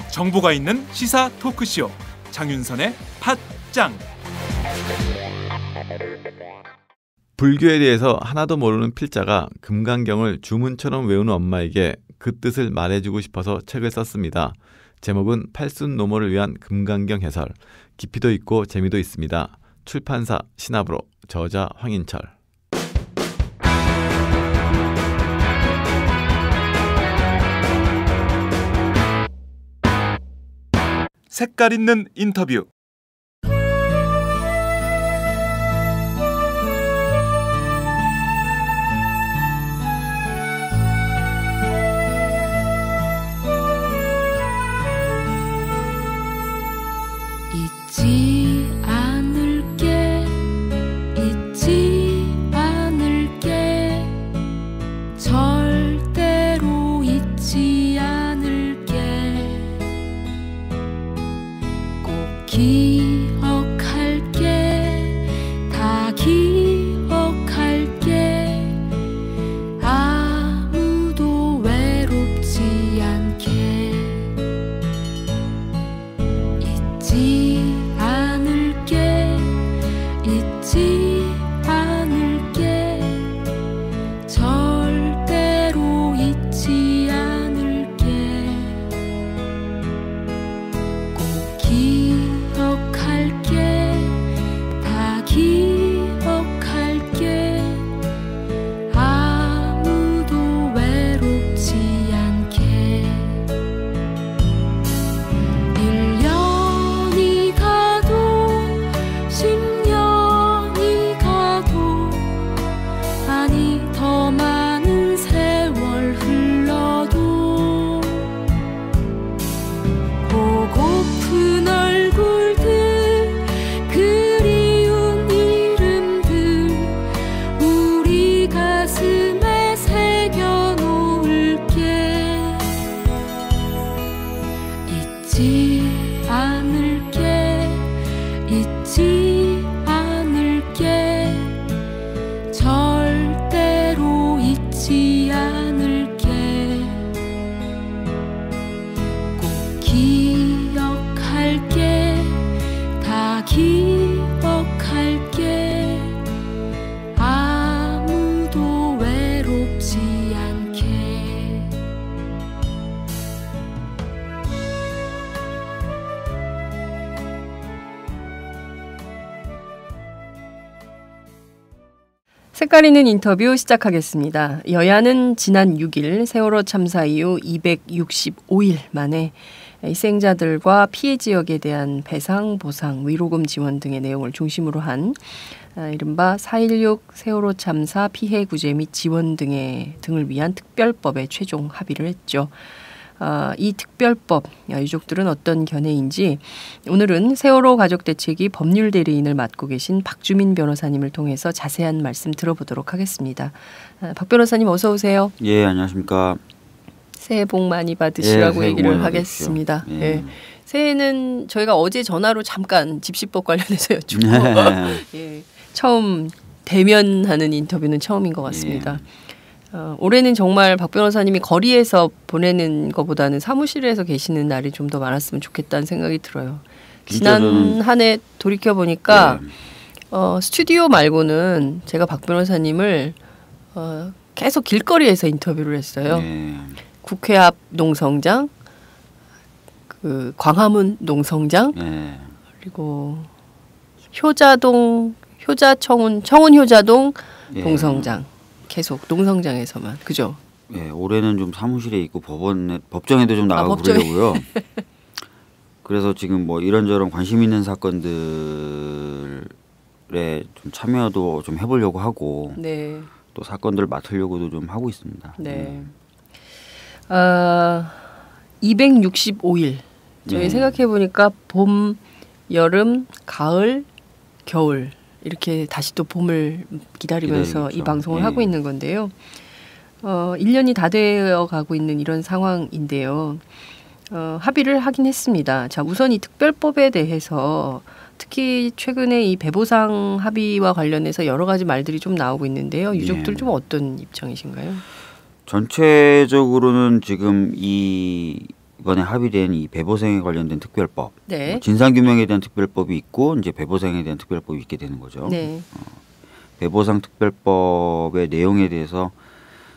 정보가 있는 시사 토크쇼 장윤선의 팟짱. 불교에 대해서 하나도 모르는 필자가 금강경을 주문처럼 외우는 엄마에게 그 뜻을 말해주고 싶어서 책을 썼습니다. 제목은 팔순노모를 위한 금강경 해설. 깊이도 있고 재미도 있습니다. 출판사 신압으로. 저자 황인철. 색깔 있는 인터뷰. 잊지 않을게, 잊지 않을게, 절대로 잊지 않을게. 꼭 기억할게, 다 기억할게. 아무도 외롭지 않게. 잊지 않을게, 잊지 않을게, 절대로 잊지 않을게. 꼭 기억할게, 다 기억할게. 아무도 외롭지 않게. 1년이 가도 10년이 가도 아니 더 많은 세월 흘러도 보고픈 얼굴들, 그리운 이름들 우리 가슴에 새겨놓을게. 잊지 않을게, 잊지 않을게, 절대로 잊지 않을게. 꼭 기억할게, 다 기억할게. 아무도 외롭지 않게. 색깔 있는 인터뷰 시작하겠습니다. 여야는 지난 6일 세월호 참사 이후 265일 만에 희생자들과 피해 지역에 대한 배상, 보상, 위로금 지원 등의 내용을 중심으로 한 이른바 4.16 세월호 참사 피해 구제 및 지원 등을 위한 특별법에 최종 합의를 했죠. 이 특별법, 유족들은 어떤 견해인지 오늘은 세월호 가족대책위 법률 대리인을 맡고 계신 박주민 변호사님을 통해서 자세한 말씀 들어보도록 하겠습니다. 박 변호사님 어서 오세요. 예, 안녕하십니까. 새해 복 많이 받으시라고 새해 얘기를 복 많이 하겠습니다. 받으십시오. 예. 새해는 저희가 어제 전화로 잠깐 집시법 관련해서 여쭙고 예. 처음 대면하는 인터뷰는 처음인 것 같습니다. 올해는 정말 박 변호사님이 거리에서 보내는 것보다는 사무실에서 계시는 날이 좀 더 많았으면 좋겠다는 생각이 들어요. 지난 한 해 돌이켜보니까 스튜디오 말고는 제가 박 변호사님을 계속 길거리에서 인터뷰를 했어요. 국회 앞 농성장, 그 광화문 농성장, 그리고 청운 효자동 농성장. 계속 농성장에서만. 그죠? 예, 올해는 좀 사무실에 있고 법정에도 좀 나가고 그러려고요. 그래서 지금 뭐 이런저런 관심 있는 사건들에 좀 참여도 좀 해보려고 하고 네. 또 사건들을 맡으려고도 좀 하고 있습니다. 네. 265일. 저희 생각해 보니까 봄, 여름, 가을, 겨울 이렇게 다시 또 봄을 기다리면서 이 방송을 하고 있는 건데요. 1년이 다 되어 가고 있는 이런 상황인데요. 합의를 하긴 했습니다. 자, 우선 이 특별법에 대해서 특히 최근에 이 배보상 합의와 관련해서 여러 가지 말들이 좀 나오고 있는데요. 유족들 좀 어떤 입장이신가요? 전체적으로는 지금 이번에 합의된 이 배보생에 관련된 특별법, 네. 진상규명에 대한 특별법이 있고 이제 배보상에 대한 특별법이 있게 되는 거죠. 네. 배보상 특별법의 내용에 대해서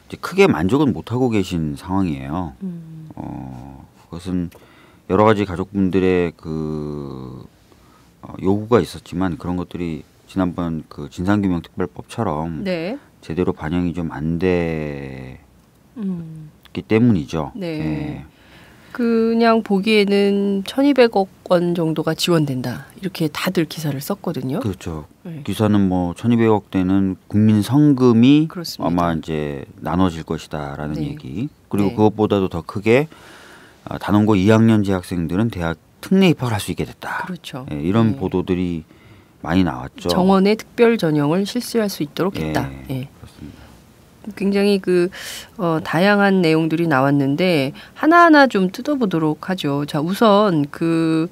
이제 크게 만족은 못하고 계신 상황이에요. 그것은 여러 가지 가족분들의 그 요구가 있었지만 그런 것들이 지난번 그 진상규명 특별법처럼 네. 제대로 반영이 좀 안 됐기 때문이죠. 네. 예. 그냥 보기에는 1,200억 원 정도가 지원된다. 이렇게 다들 기사를 썼거든요. 그렇죠. 네. 기사는 뭐 1,200억 대는 국민 성금이 그렇습니다. 아마 이제 나눠질 것이다라는 네. 얘기. 그리고 네. 그것보다도 더 크게 단원고 2학년 재학생들은 대학 특례 입학을 할 수 있게 됐다. 그렇죠. 예, 이런 네. 보도들이 많이 나왔죠. 정원의 특별 전형을 실시할 수 있도록 했다. 예, 예. 그렇습니다. 굉장히 다양한 내용들이 나왔는데 하나하나 좀 뜯어보도록 하죠. 자, 우선 그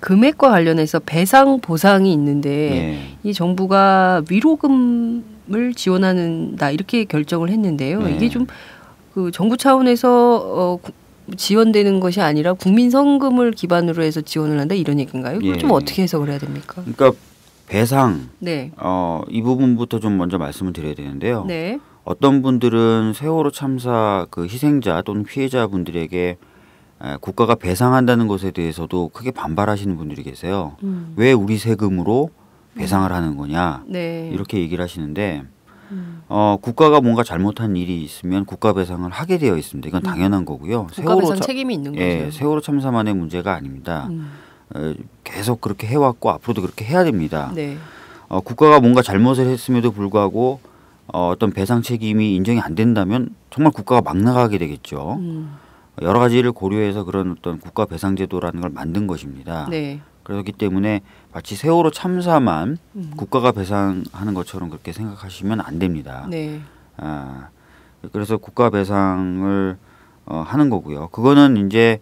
금액과 관련해서 배상 보상이 있는데 예. 이 정부가 위로금을 지원하는다 이렇게 결정을 했는데요. 네. 이게 좀 그 정부 차원에서 지원되는 것이 아니라 국민 성금을 기반으로 해서 지원을 한다 이런 얘기인가요? 이걸 예. 좀 어떻게 해석을 해야 됩니까? 그러니까 배상 네. 이 부분부터 좀 먼저 말씀을 드려야 되는데요. 네. 어떤 분들은 세월호 참사 그 희생자 또는 피해자분들에게 국가가 배상한다는 것에 대해서도 크게 반발하시는 분들이 계세요. 왜 우리 세금으로 배상을 하는 거냐 네. 이렇게 얘기를 하시는데 국가가 뭔가 잘못한 일이 있으면 국가 배상을 하게 되어 있습니다. 이건 당연한 거고요. 국가 배상 책임이 있는 거죠. 예, 세월호 참사만의 문제가 아닙니다. 계속 그렇게 해왔고 앞으로도 그렇게 해야 됩니다. 네. 국가가 뭔가 잘못을 했음에도 불구하고 어떤 배상 책임이 인정이 안 된다면 정말 국가가 막 나가게 되겠죠. 여러 가지를 고려해서 그런 어떤 국가 배상 제도라는 걸 만든 것입니다. 네. 그렇기 때문에 마치 세월호 참사만 국가가 배상하는 것처럼 그렇게 생각하시면 안 됩니다. 네. 그래서 국가 배상을 하는 거고요. 그거는 이제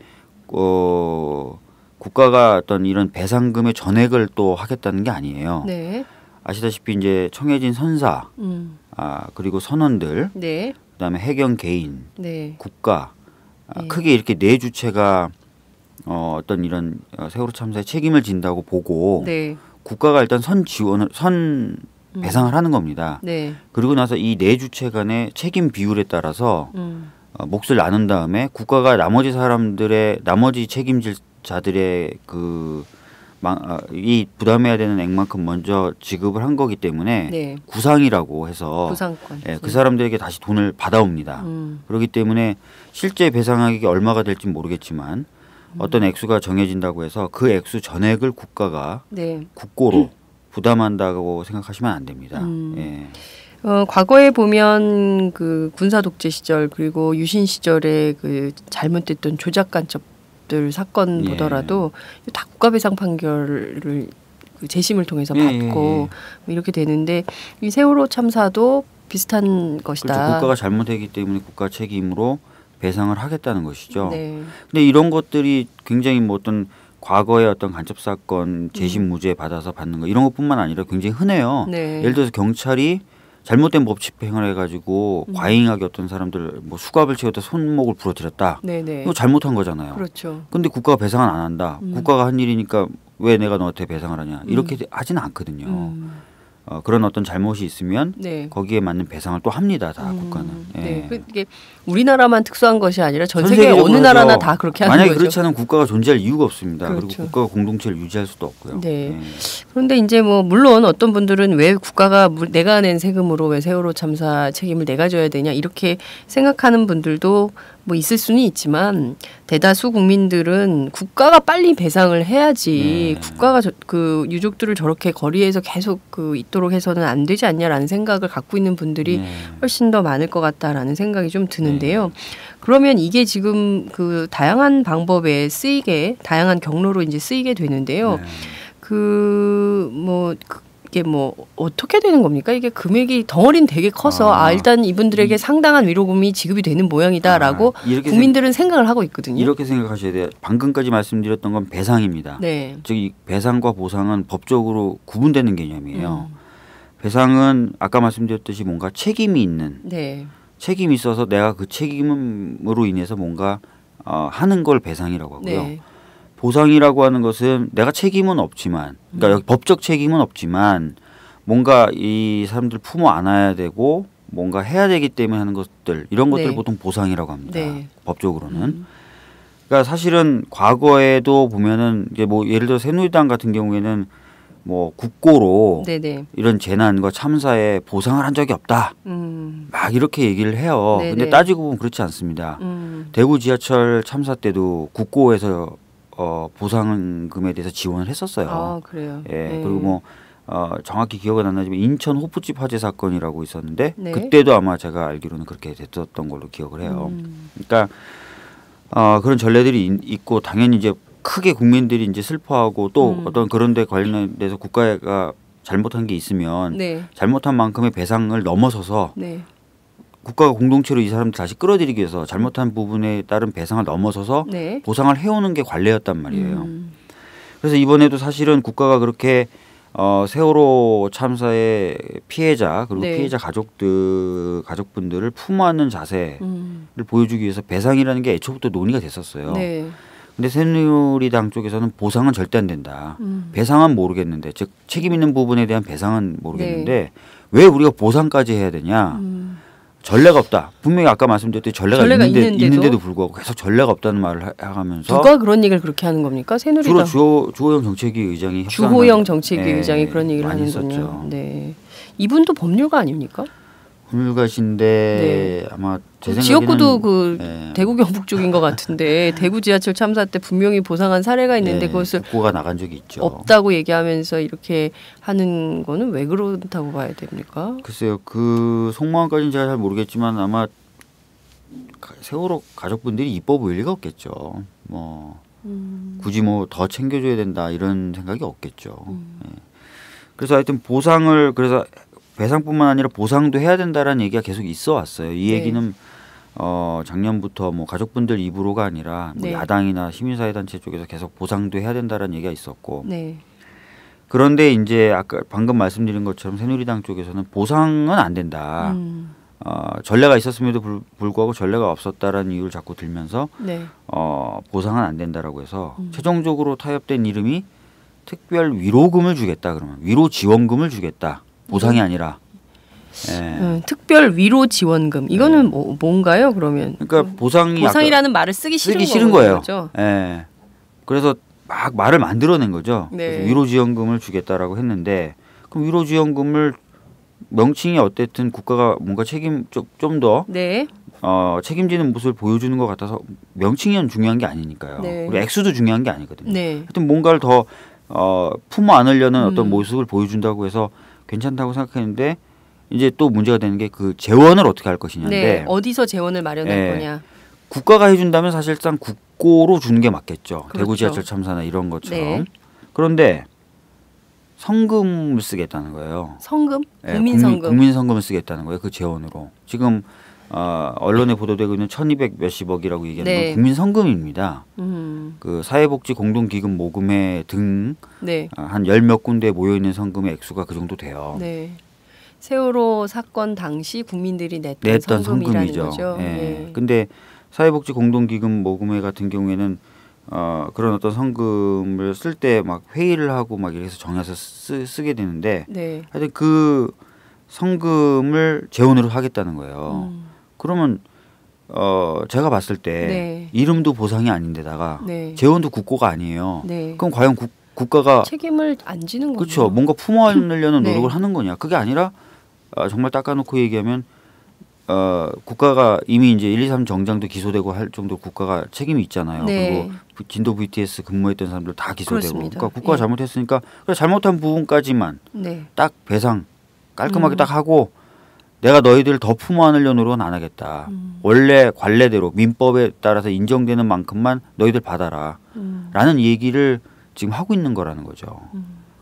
국가가 어떤 이런 배상금의 전액을 또 하겠다는 게 아니에요. 네. 아시다시피 이제 청해진 선사, 그리고 선원들, 네. 그다음에 해경 개인, 네. 국가, 네. 크게 이렇게 네 주체가 어떤 이런 세월호 참사에 책임을 진다고 보고 네. 국가가 일단 선 배상을 하는 겁니다. 네. 그리고 나서 이 네 주체 간의 책임 비율에 따라서 몫을 나눈 다음에 국가가 나머지 책임자들의 이 부담해야 되는 액만큼 먼저 지급을 한 거기 때문에 네. 구상이라고 해서 구상권. 예, 그 사람들에게 다시 돈을 받아옵니다. 그렇기 때문에 실제 배상액이 얼마가 될지 모르겠지만 어떤 액수가 정해진다고 해서 그 액수 전액을 국가가 네. 국고로 부담한다고 생각하시면 안 됩니다. 예. 과거에 보면 그 군사 독재 시절 그리고 유신 시절에 그 잘못됐던 조작 간첩들 사건 예. 보더라도 다 국가배상 판결을 그 재심을 통해서 받고 뭐 이렇게 되는데 이 세월호 참사도 비슷한 것이다. 그렇죠. 국가가 잘못했기 때문에 국가 책임으로 배상을 하겠다는 것이죠. 네. 근데 이런 것들이 굉장히 뭐 어떤 과거의 어떤 간첩 사건 재심 무죄 받아서 받는 거 이런 것뿐만 아니라 굉장히 흔해요. 네. 예를 들어서 경찰이 잘못된 법 집행을 해가지고 과잉하게 어떤 사람들 뭐 수갑을 채우다 손목을 부러뜨렸다. 네네. 이거 잘못한 거잖아요. 그렇죠. 근데 국가가 배상은 안 한다. 국가가 한 일이니까 왜 내가 너한테 배상을 하냐. 이렇게 하지는 않거든요. 그런 어떤 잘못이 있으면 네. 거기에 맞는 배상을 또 합니다. 다 국가는. 예. 네. 이게 우리나라만 특수한 것이 아니라 전 세계 세계적으로 어느 그러죠. 나라나 다 그렇게 하는 만약에 거죠. 그렇지 않으면 국가가 존재할 이유가 없습니다. 그렇죠. 그리고 국가가 공동체를 유지할 수도 없고요. 네. 예. 그런데 이제 뭐 물론 어떤 분들은 왜 국가가 내가 낸 세금으로 왜 세월호 참사 책임을 내가 져야 되냐 이렇게 생각하는 분들도 뭐 있을 수는 있지만 대다수 국민들은 국가가 빨리 배상을 해야지 네. 국가가 그 유족들을 저렇게 거리에서 계속 그 있도록 해서는 안 되지 않냐라는 생각을 갖고 있는 분들이 네. 훨씬 더 많을 것 같다라는 생각이 좀 드는데요. 그러면 이게 지금 그 다양한 방법에 쓰이게 다양한 경로로 이제 쓰이게 되는데요. 네. 이게 뭐 어떻게 되는 겁니까? 이게 금액이 덩어리는 되게 커서 일단 이분들에게 상당한 위로금이 지급이 되는 모양이다라고 국민들은 생각을 하고 있거든요. 이렇게 생각하셔야 돼요. 방금까지 말씀드렸던 건 배상입니다. 네. 즉 이 배상과 보상은 법적으로 구분되는 개념이에요. 배상은 아까 말씀드렸듯이 뭔가 책임이 있는 네. 책임이 있어서 내가 그 책임으로 인해서 뭔가 하는 걸 배상이라고 하고요. 네. 보상이라고 하는 것은 내가 책임은 없지만, 그러니까 여기 법적 책임은 없지만 뭔가 이 사람들 품어 안아야 되고 뭔가 해야 되기 때문에 하는 것들, 이런 것들 네. 보통 보상이라고 합니다. 네. 법적으로는. 그러니까 사실은 과거에도 보면은 이제 뭐 예를 들어 새누리당 같은 경우에는 뭐 국고로 네네. 이런 재난과 참사에 보상을 한 적이 없다. 막 이렇게 얘기를 해요. 네네. 근데 따지고 보면 그렇지 않습니다. 대구 지하철 참사 때도 국고에서 보상금에 대해서 지원을 했었어요. 아, 그래요. 예. 네. 그리고 뭐 정확히 기억은 안 나지만 인천 호프집 화재 사건이라고 있었는데 네. 그때도 아마 제가 알기로는 그렇게 됐었던 걸로 기억을 해요. 그러니까 그런 전례들이 있고 당연히 이제 크게 국민들이 이제 슬퍼하고 또 어떤 그런 데 관련돼서 국가가 잘못한 게 있으면 네. 잘못한 만큼의 배상을 넘어서서 네. 국가가 공동체로 이 사람들 다시 끌어들이기 위해서 잘못한 부분에 따른 배상을 넘어서서 네. 보상을 해오는 게 관례였단 말이에요. 그래서 이번에도 사실은 국가가 그렇게 세월호 참사의 피해자 그리고 네. 피해자 가족분들을 품어안는 자세를 보여주기 위해서 배상이라는 게 애초부터 논의가 됐었어요. 네. 근데 새누리당 쪽에서는 보상은 절대 안 된다. 배상은 모르겠는데, 즉 책임 있는 부분에 대한 배상은 모르겠는데 네. 왜 우리가 보상까지 해야 되냐? 전례가 없다. 분명히 아까 말씀드렸듯이 전례가 있는데도 불구하고 계속 전례가 없다는 말을 하면서 누가 그런 얘기를 그렇게 하는 겁니까? 새누리당. 주로 주호영 정책위 의장이 주호영 정책위 네, 의장이 그런 얘기를 많이 하는군요. 했었죠. 네. 이분도 법률가 아닙니까? 법률가신데 네. 아마 제 생각에는 지역구도 그 네. 대구 경북 쪽인 것 같은데 대구 지하철 참사 때 분명히 보상한 사례가 있는데 네, 그것을 국고가 나간 적이 있죠. 없다고 얘기하면서 이렇게 하는 거는 왜 그렇다고 봐야 됩니까? 글쎄요, 그 속마음까지는 제가 잘 모르겠지만 아마 세월호 가족분들이 이뻐 보일 리가 없겠죠. 뭐 굳이 뭐 더 챙겨줘야 된다 이런 생각이 없겠죠. 네. 그래서 하여튼 보상을 그래서 배상뿐만 아니라 보상도 해야 된다라는 얘기가 계속 있어 왔어요. 이 네. 얘기는 작년부터 뭐 가족분들 입으로가 아니라 뭐 네. 야당이나 시민사회단체 쪽에서 계속 보상도 해야 된다라는 얘기가 있었고 네. 그런데 이제 아까 방금 말씀드린 것처럼 새누리당 쪽에서는 보상은 안 된다. 전례가 있었음에도 불구하고 전례가 없었다라는 이유를 자꾸 들면서 네. 보상은 안 된다라고 해서 최종적으로 타협된 이름이 특별 위로금을 주겠다. 그러면 위로 지원금을 주겠다. 보상이 아니라. 예. 특별 위로 지원금 이거는 뭔가요? 그러면 그러니까 보상이라는 말을 쓰기 싫은 거예요. 거죠? 예. 그래서 막 말을 만들어낸 거죠. 네. 그래서 위로 지원금을 주겠다라고 했는데 그럼 위로 지원금을 명칭이 어쨌든 국가가 뭔가 책임 좀 더 네. 책임지는 모습을 보여주는 것 같아서 명칭이 중요한 게 아니니까요. 네. 그리고 액수도 중요한 게 아니거든요. 네. 하여튼 뭔가를 더 품어 안으려는 어떤 모습을 보여준다고 해서 괜찮다고 생각했는데 이제 또 문제가 되는 게 그 재원을 어떻게 할 것이냐인데 네. 어디서 재원을 마련할 거냐. 국가가 해준다면 사실상 국고로 주는 게 맞겠죠. 그렇죠. 대구 지하철 참사나 이런 것처럼. 네. 그런데 성금을 쓰겠다는 거예요. 성금? 네, 국민성금. 국민성금을 쓰겠다는 거예요. 그 재원으로. 지금 언론에 보도되고 있는 1,200 몇십억이라고 얘기하는 네. 건 국민성금입니다. 그 사회복지 공동기금 모금회 등 네. 한 10몇 군데에 모여있는 성금의 액수가 그 정도 돼요. 네. 세월호 사건 당시 국민들이 냈던 성금이라는 성금이죠. 거죠. 예. 네. 근데 사회복지 공동기금 모금회 같은 경우에는 그런 어떤 성금을 쓸 때 막 회의를 하고 막 이래서 정해서 쓰게 되는데 네. 하여튼 그 성금을 재원으로 하겠다는 거예요. 그러면 제가 봤을 때 네. 이름도 보상이 아닌데다가 네. 재원도 국고가 아니에요. 네. 그럼 과연 국가가 책임을 안 지는 거죠. 그렇죠. 뭔가 품어내려는 네. 노력을 하는 거냐. 그게 아니라 정말 닦아놓고 얘기하면 국가가 이미 이제 1, 2, 3 정장도 기소되고 할 정도로 국가가 책임이 있잖아요. 네. 그리고 진도 VTS 근무했던 사람들 다 기소되고. 그렇습니다. 그러니까 국가가 예. 잘못했으니까 잘못한 부분까지만 네. 딱 배상 깔끔하게 딱 하고 내가 너희들 더 품어 안으려는 노력은 안 하겠다. 원래 관례대로 민법에 따라서 인정되는 만큼만 너희들 받아라. 라는 얘기를 지금 하고 있는 거라는 거죠.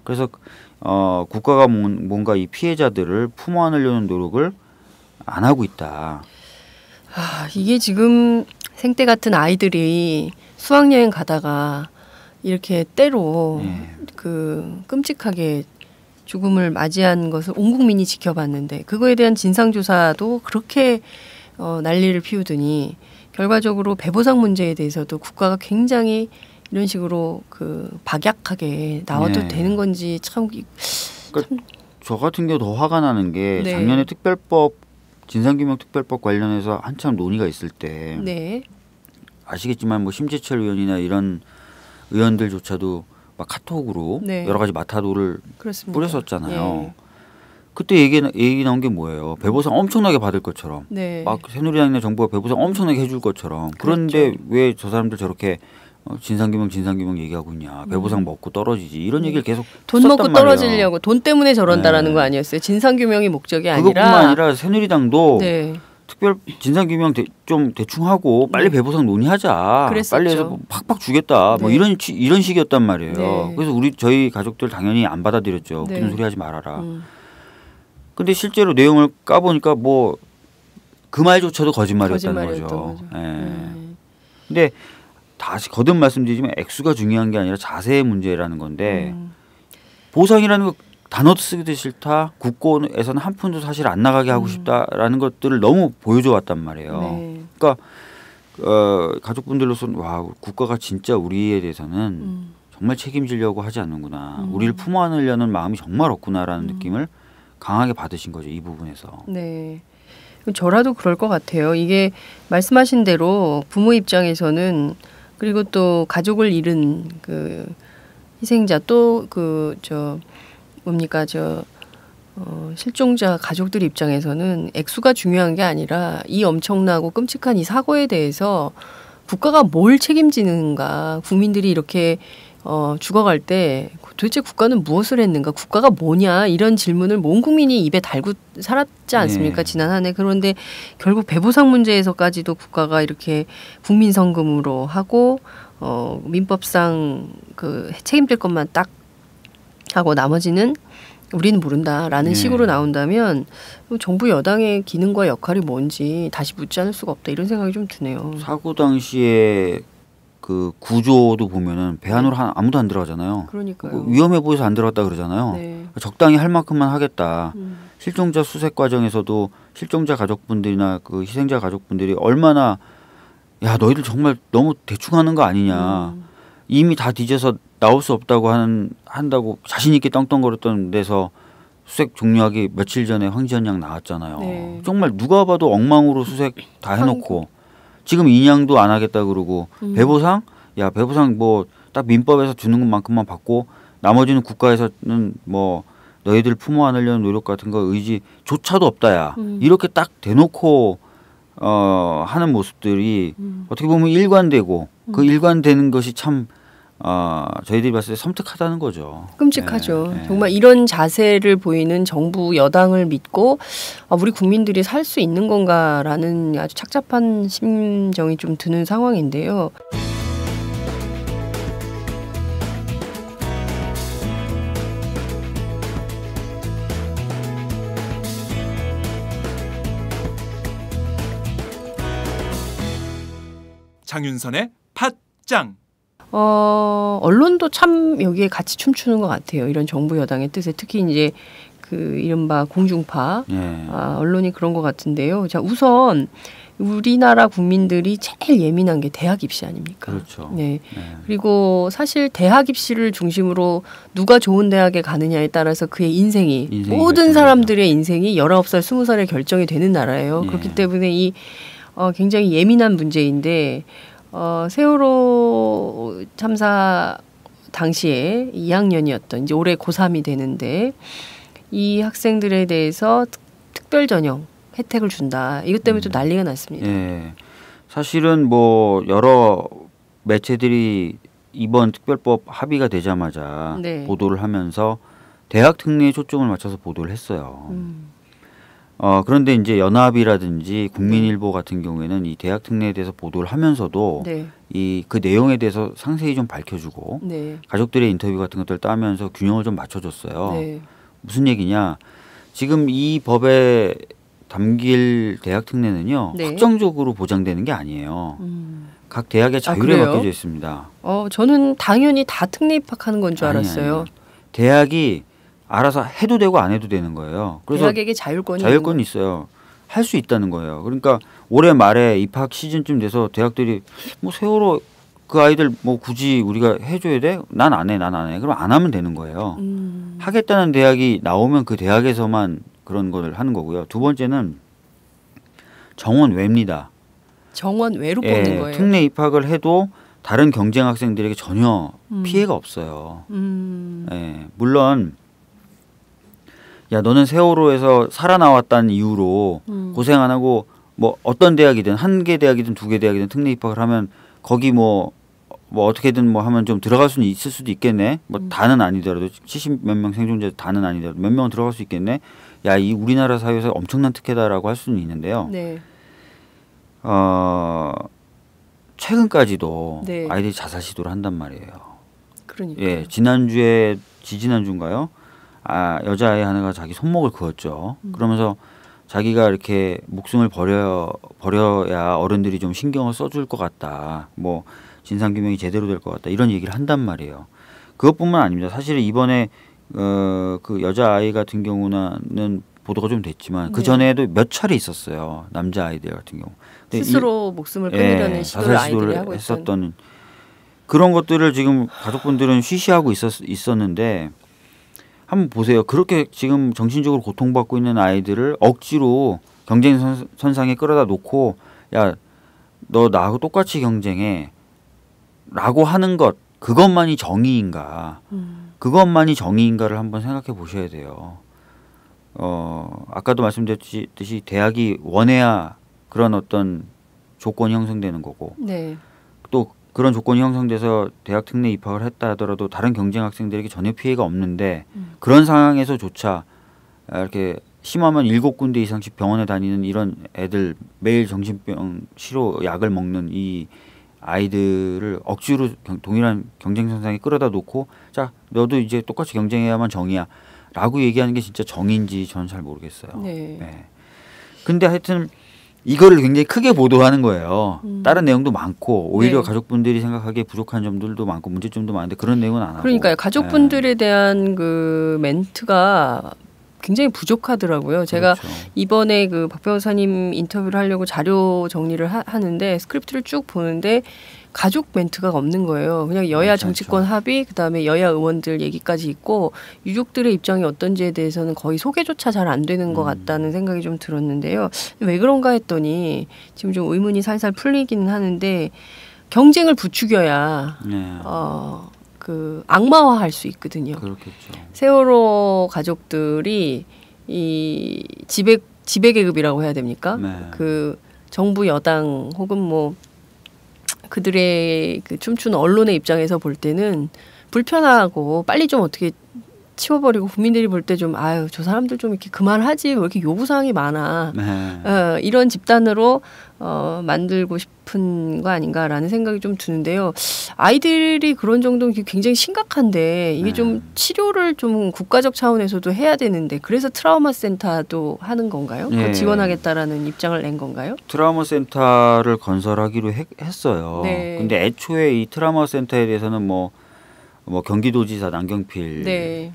그래서 국가가 뭔가 이 피해자들을 품어 안으려는 노력을 안 하고 있다. 이게 지금 생때 같은 아이들이 수학여행 가다가 이렇게 때로 그 끔찍하게 죽음을 맞이한 것을 온 국민이 지켜봤는데 그거에 대한 진상조사도 그렇게 난리를 피우더니 결과적으로 배보상 문제에 대해서도 국가가 굉장히 이런 식으로 그 박약하게 나와도 되는 건지 참. 그러니까 저 같은 경우 더 화가 나는 게 네. 작년에 진상규명특별법 관련해서 한참 논의가 있을 때 네. 아시겠지만 뭐 심재철 의원이나 이런 의원들조차도 막 카톡으로 네. 여러 가지 마타도를 그렇습니다. 뿌렸었잖아요. 예. 그때 얘기 나온 게 뭐예요? 배보상 엄청나게 받을 것처럼 네. 막 새누리당이나 정부가 배보상 엄청나게 해줄 것처럼 그런데 그렇죠. 왜 저 사람들 저렇게 진상규명 얘기하고 있냐. 배보상 먹고 떨어지지. 이런 얘기를 계속 돈 썼단 먹고 말이에요. 떨어지려고 돈 때문에 저런다라는 네. 거 아니었어요? 진상규명이 목적이 아니라. 그것뿐만 아니라 새누리당도 네. 특별 진상규명 좀 대충 하고 빨리 배보상 논의하자. 그랬었죠. 빨리 해서 뭐 팍팍 주겠다. 뭐 네. 이런 식이었단 말이에요. 네. 그래서 저희 가족들 당연히 안 받아들였죠. 네. 웃기는 소리 하지 말아라. 근데 실제로 내용을 까보니까 뭐 그 말조차도 거짓말이었다는 거죠. 예. 근데 다시 거듭 말씀드리지만 액수가 중요한 게 아니라 자세의 문제라는 건데 보상이라는 거 단어도 쓰기도 싫다. 국고에서는 한 푼도 사실 안 나가게 하고 싶다라는 것들을 너무 보여줘 왔단 말이에요. 네. 그러니까 가족분들로서는 와 국가가 진짜 우리에 대해서는 정말 책임지려고 하지 않는구나. 우리를 품어 안으려는 마음이 정말 없구나라는 느낌을 강하게 받으신 거죠. 이 부분에서. 네. 저라도 그럴 것 같아요. 이게 말씀하신 대로 부모 입장에서는 그리고 또 가족을 잃은 그 희생자 또 실종자 가족들 입장에서는 액수가 중요한 게 아니라 이 엄청나고 끔찍한 이 사고에 대해서 국가가 뭘 책임지는가, 국민들이 이렇게 죽어갈 때 도대체 국가는 무엇을 했는가, 국가가 뭐냐, 이런 질문을 온 국민이 입에 달고 살았지 않습니까? 네. 지난 한 해. 그런데 결국 배보상 문제에서까지도 국가가 이렇게 국민 성금으로 하고 민법상 그 책임질 것만 딱 하고 나머지는 우리는 모른다라는 식으로 나온다면 정부 여당의 기능과 역할이 뭔지 다시 묻지 않을 수가 없다, 이런 생각이 좀 드네요. 사고 당시에 그 구조도 보면은 배 안으로 아무도 안 들어가잖아요. 그러니까요. 위험해 보여서 안 들어갔다 그러잖아요. 네. 적당히 할 만큼만 하겠다. 실종자 수색 과정에서도 실종자 가족분들이나 그 희생자 가족분들이 얼마나 야 너희들 정말 너무 대충 하는 거 아니냐. 이미 다 뒤져서 나올 수 없다고 한다고 자신 있게 떵떵거렸던 데서 수색 종료하기 며칠 전에 황지연 양 나왔잖아요. 네. 정말 누가 봐도 엉망으로 수색 다 해놓고 지금 인양도 안 하겠다 그러고 배보상? 야 배보상 뭐 딱 민법에서 주는 것만큼만 받고 나머지는 국가에서는 뭐 너희들 품어 안으려는 노력 같은 거 의지조차도 없다야. 이렇게 딱 대놓고 하는 모습들이 어떻게 보면 일관되고 그 일관되는 것이 참 저희들이 봤을 때 섬뜩하다는 거죠. 끔찍하죠. 네, 네. 정말 이런 자세를 보이는 정부 여당을 믿고 우리 국민들이 살 수 있는 건가라는 아주 착잡한 심정이 좀 드는 상황인데요. 장윤선의 팟짱. 언론도 참 여기에 같이 춤추는 것 같아요. 이런 정부 여당의 뜻에 특히 이제 그 이른바 공중파 언론이 그런 것 같은데요. 자, 우선 우리나라 국민들이 제일 예민한 게 대학 입시 아닙니까? 그렇죠. 네. 그리고 사실 대학 입시를 중심으로 누가 좋은 대학에 가느냐에 따라서 그의 인생이 모든 사람들의 인생이 19살, 20살에 결정이 되는 나라예요. 그렇기 때문에 이 굉장히 예민한 문제인데 세월호 참사 당시에 2학년이었던 이제 올해 고3이 되는데 이 학생들에 대해서 특별 전형 혜택을 준다. 이것 때문에 좀 난리가 났습니다. 예. 사실은 뭐 여러 매체들이 이번 특별법 합의가 되자마자 보도를 하면서 대학 특례에 초점을 맞춰서 보도를 했어요. 그런데 이제 연합이라든지 국민일보 같은 경우에는 이 대학 특례에 대해서 보도를 하면서도 네. 이 그 내용에 대해서 상세히 좀 밝혀주고 네. 가족들의 인터뷰 같은 것들을 따면서 균형을 좀 맞춰줬어요. 네. 무슨 얘기냐? 지금 이 법에 담길 대학 특례는요 네. 확정적으로 보장되는 게 아니에요. 각 대학의 자율에 그래요? 맡겨져 있습니다. 저는 당연히 다 특례 입학하는 건 줄 알았어요. 아니요. 대학이 알아서 해도 되고 안 해도 되는 거예요. 그래서 대학에게 자율권이 자율권이 있어요. 할 수 있다는 거예요. 그러니까 올해 말에 입학 시즌쯤 돼서 대학들이 뭐 세월호 그 아이들 뭐 굳이 우리가 해줘야 돼? 난 안 해, 난 안 해. 그럼 안 하면 되는 거예요. 하겠다는 대학이 나오면 그 대학에서만 그런 걸 하는 거고요. 두 번째는 정원 외입니다. 정원 외로 뽑는 거예요. 특례 입학을 해도 다른 경쟁 학생들에게 전혀 피해가 없어요. 물론 야 너는 세월호에서 살아나왔다는 이유로 고생 안 하고 뭐 어떤 대학이든 한 개 대학이든 두 개 대학이든 특례 입학을 하면 거기 뭐 어떻게든 뭐 하면 좀 들어갈 수는 있을 수도 있겠네. 뭐 다는 아니더라도 70 몇 명 생존자 다는 아니더라도 몇 명은 들어갈 수 있겠네. 야 이 우리나라 사회에서 엄청난 특혜다라고 할 수는 있는데요. 네. 최근까지도 네. 아이들이 자살 시도를 한단 말이에요. 그러니까. 예, 지지난주인가요? 여자아이 하나가 자기 손목을 그었죠. 그러면서 자기가 이렇게 목숨을 버려야 어른들이 좀 신경을 써줄 것 같다. 뭐 진상규명이 제대로 될 것 같다. 이런 얘기를 한단 말이에요. 그것뿐만 아닙니다. 사실 이번에 그 여자아이 같은 경우는 보도가 좀 됐지만 그 전에도 몇 차례 있었어요. 남자아이들 같은 경우. 스스로 목숨을 끊으려는 시도를 아이들이 하고 했었던 그런 것들을 지금 가족분들은 쉬쉬하고 있었는데 한번 보세요. 그렇게 지금 정신적으로 고통받고 있는 아이들을 억지로 경쟁선상에 끌어다 놓고 야, 너 나하고 똑같이 경쟁해 라고 하는 것 그것만이 정의인가 그것만이 정의인가를 한번 생각해 보셔야 돼요. 아까도 말씀드렸듯이 대학이 원해야 그런 어떤 조건이 형성되는 거고 네. 또 그런 조건이 형성돼서 대학 특례 입학을 했다 하더라도 다른 경쟁 학생들에게 전혀 피해가 없는데 그런 상황에서조차 이렇게 심하면 7군데 이상씩 병원에 다니는 이런 애들 매일 정신병 치료 약을 먹는 이 아이들을 억지로 동일한 경쟁선상에 끌어다 놓고 자 너도 이제 똑같이 경쟁해야만 정의야 라고 얘기하는 게 진짜 정의인지 저는 잘 모르겠어요. 네. 네. 근데 하여튼 이거를 굉장히 크게 보도하는 거예요. 다른 내용도 많고 오히려 네. 가족분들이 생각하기에 부족한 점들도 많고 문제점도 많은데 그런 내용은 안 하고. 그러니까요. 가족분들에 대한 그 멘트가 굉장히 부족하더라고요. 제가 그렇죠. 이번에 그 박 변호사님 인터뷰를 하려고 자료 정리를 하는데 스크립트를 쭉 보는데 가족 멘트가 없는 거예요. 그냥 여야 정치권 합의, 그다음에 여야 의원들 얘기까지 있고 유족들의 입장이 어떤지에 대해서는 거의 소개조차 잘 안 되는 것 같다는 생각이 좀 들었는데요. 왜 그런가 했더니 지금 좀 의문이 살살 풀리기는 하는데 경쟁을 부추겨야 네. 그 악마화할 수 있거든요. 그렇겠죠. 세월호 가족들이 이 지배 계급이라고 해야 됩니까? 네. 그 정부 여당 혹은 뭐 그들의 그 춤추는 언론의 입장에서 볼 때는 불편하고 빨리 좀 어떻게 치워버리고 국민들이 볼 때 좀 아유 저 사람들 좀 이렇게 그만하지 왜 이렇게 요구사항이 많아 네. 이런 집단으로 만들고 싶은 거 아닌가라는 생각이 좀 드는데요. 아이들이 그런 정도는 굉장히 심각한데 이게 좀 치료를 좀 국가적 차원에서도 해야 되는데 그래서 트라우마 센터도 하는 건가요? 네. 지원하겠다라는 입장을 낸 건가요? 트라우마 센터를 건설하기로 했어요. 네. 근데 애초에 이 트라우마 센터에 대해서는 뭐 경기도지사 남경필 네.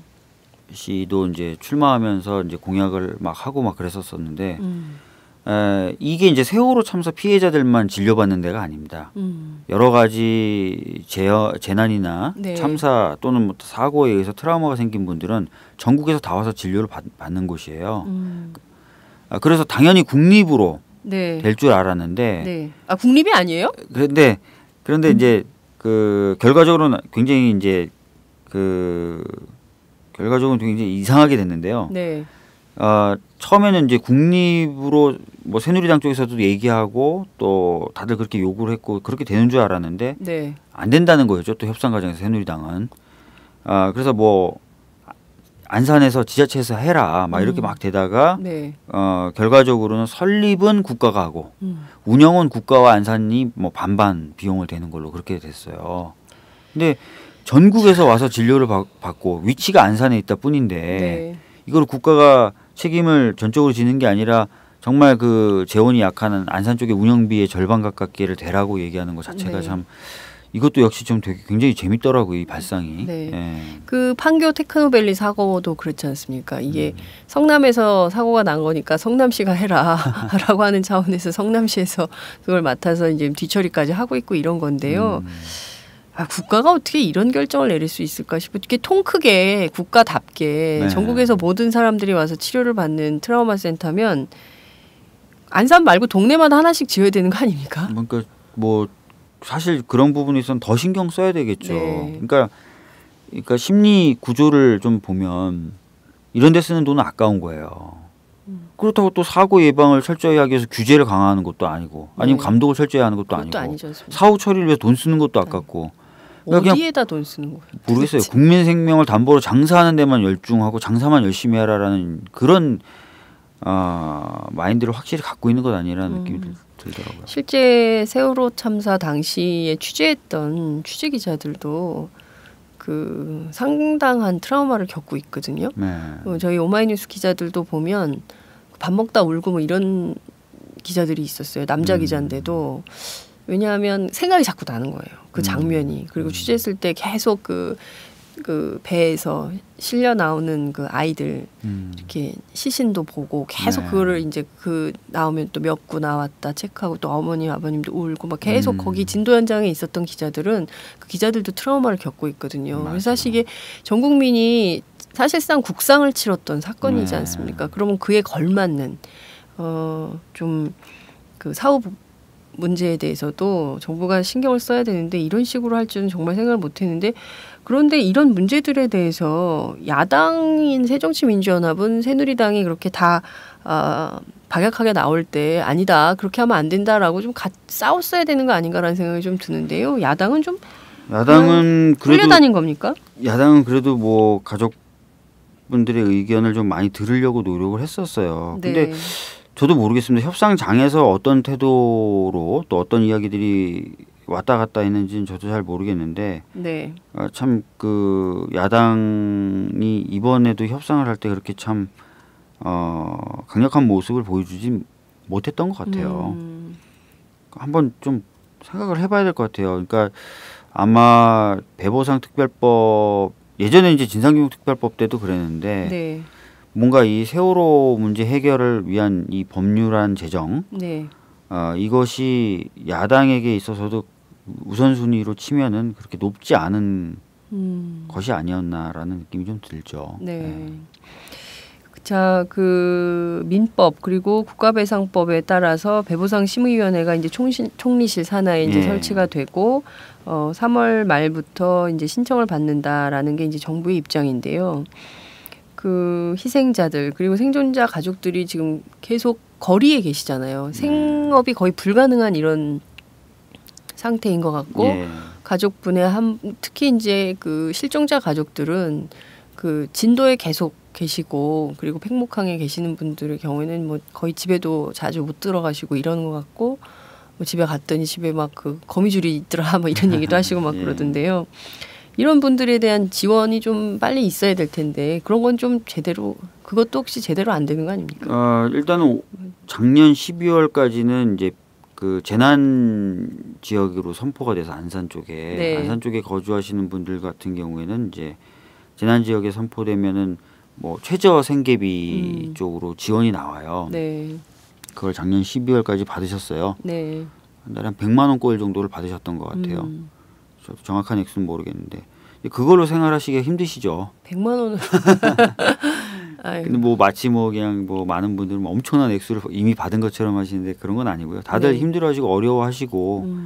씨도 이제 출마하면서 이제 공약을 막 하고 막 그랬었었는데 이게 이제 세월호 참사 피해자들만 진료받는 데가 아닙니다. 여러 가지 재난이나 네. 참사 또는 뭐 사고에 의해서 트라우마가 생긴 분들은 전국에서 다 와서 진료를 받는 곳이에요. 그래서 당연히 국립으로 네. 될 줄 알았는데 네. 아 국립이 아니에요? 그런데 이제 그 결과적으로는 굉장히 이제 그 결과적으로 굉장히 이상하게 됐는데요. 네. 처음에는 이제 국립으로 뭐 새누리당 쪽에서도 얘기하고 또 다들 그렇게 요구를 했고 그렇게 되는 줄 알았는데 네. 안 된다는 거였죠. 또 협상 과정에서 새누리당은 그래서 뭐 안산에서 지자체에서 해라 막 이렇게 막 되다가 네. 결과적으로는 설립은 국가가 하고 운영은 국가와 안산이 뭐 반반 비용을 대는 걸로 그렇게 됐어요. 근데 전국에서 와서 진료를 받고 위치가 안산에 있다 뿐인데 네. 이걸 국가가 책임을 전적으로 지는 게 아니라 정말 그 재원이 약한 안산 쪽의 운영비의 절반 가깝게를 대라고 얘기하는 것 자체가 네. 참 이것도 역시 좀 되게 굉장히 재밌더라고요, 이 발상이. 네. 예. 그 판교 테크노밸리 사고도 그렇지 않습니까? 이게 성남에서 사고가 난 거니까 성남시가 해라라고 하는 차원에서 성남시에서 그걸 맡아서 이제 뒤처리까지 하고 있고 이런 건데요. 아, 국가가 어떻게 이런 결정을 내릴 수 있을까 싶어. 이렇게 통 크게 국가답게 네. 전국에서 모든 사람들이 와서 치료를 받는 트라우마 센터면 안산 말고 동네마다 하나씩 지어야 되는 거 아닙니까? 그러니까 뭐 사실 그런 부분에 있어서는 더 신경 써야 되겠죠. 네. 그러니까 심리 구조를 좀 보면 이런 데 쓰는 돈은 아까운 거예요. 그렇다고 또 사고 예방을 철저히 하기 위해서 규제를 강화하는 것도 아니고 아니면 네. 감독을 철저히 하는 것도 그것도 아니고 아니지 않습니까? 사후 처리를 위해서 돈 쓰는 것도 아깝고 그냥 어디에다 돈 쓰는 거예요? 모르겠어요. 도대체? 국민 생명을 담보로 장사하는 데만 열중하고 장사만 열심히 해라라는 그런 마인드를 확실히 갖고 있는 것 아니라는 느낌이 들더라고요. 실제 세월호 참사 당시에 취재했던 취재 기자들도 그 상당한 트라우마를 겪고 있거든요. 네. 저희 오마이뉴스 기자들도 보면 밥 먹다 울고 뭐 이런 기자들이 있었어요. 남자 기자인데도 왜냐하면 생각이 자꾸 나는 거예요. 그 장면이. 그리고 취재했을 때 계속 그 배에서 실려 나오는 그 아이들 이렇게 시신도 보고 계속 네. 그거를 이제 그 나오면 또 몇 구 나왔다 체크하고 또 어머니 아버님도 울고 막 계속 거기 진도 현장에 있었던 기자들은 그 기자들도 트라우마를 겪고 있거든요. 맞아요. 그래서 사실 이게 전 국민이 사실상 국상을 치렀던 사건이지 네. 않습니까? 그러면 그에 걸맞는 좀 그 사후 문제에 대해서도 정부가 신경을 써야 되는데 이런 식으로 할 줄은 정말 생각을 못했는데 그런데 이런 문제들에 대해서 야당인 새정치민주연합은 새누리당이 그렇게 다 박약하게 나올 때 아니다 그렇게 하면 안 된다라고 좀 싸웠어야 되는 거 아닌가라는 생각이 좀 드는데요. 야당은 야당은 그래도 끌려다닌 겁니까? 야당은 그래도 뭐 가족분들의 의견을 좀 많이 들으려고 노력을 했었어요. 근데 네. 저도 모르겠습니다. 협상장에서 어떤 태도로 또 어떤 이야기들이 왔다 갔다 했는지는 저도 잘 모르겠는데 네. 참 그 야당이 이번에도 협상을 할 때 그렇게 참 강력한 모습을 보여주지 못했던 것 같아요. 한번 좀 생각을 해봐야 될 것 같아요. 그러니까 아마 배보상 특별법 예전에 이제 진상규명특별법 때도 그랬는데 네. 뭔가 이 세월호 문제 해결을 위한 이 법률안 제정 네. 이것이 야당에게 있어서도 우선순위로 치면은 그렇게 높지 않은 것이 아니었나라는 느낌이 좀 들죠. 네. 자, 그 민법 그리고 국가배상법에 따라서 배보상 심의위원회가 이제 총리실 산하에 이제 예. 설치가 되고 3월 말부터 이제 신청을 받는다라는 게 이제 정부의 입장인데요. 그 희생자들 그리고 생존자 가족들이 지금 계속 거리에 계시잖아요. 생업이 거의 불가능한 이런 상태인 것 같고 예. 가족분의 특히 이제 그 실종자 가족들은 그 진도에 계속 계시고 그리고 팽목항에 계시는 분들의 경우에는 뭐 거의 집에도 자주 못 들어가시고 이러는 것 같고 뭐 집에 갔더니 집에 막 그 거미줄이 있더라 뭐 이런 얘기도 하시고 막 예. 그러던데요. 이런 분들에 대한 지원이 좀 빨리 있어야 될 텐데 그런 건 좀 제대로 그것도 혹시 제대로 안 되는 거 아닙니까? 일단은 작년 12월까지는 이제 그 재난 지역으로 선포가 돼서 안산 쪽에 네. 안산 쪽에 거주하시는 분들 같은 경우에는 이제 재난 지역에 선포되면은 뭐 최저 생계비 쪽으로 지원이 나와요. 네, 그걸 작년 12월까지 받으셨어요. 네, 한 달에 한 100만 원꼴 정도를 받으셨던 것 같아요. 저도 정확한 액수는 모르겠는데 그걸로 생활하시기가 힘드시죠. 100만 원을. 아유, 근데 뭐 마치 뭐 그냥 뭐 많은 분들은 엄청난 액수를 이미 받은 것처럼 하시는데 그런 건 아니고요. 다들 네. 힘들어하시고 어려워하시고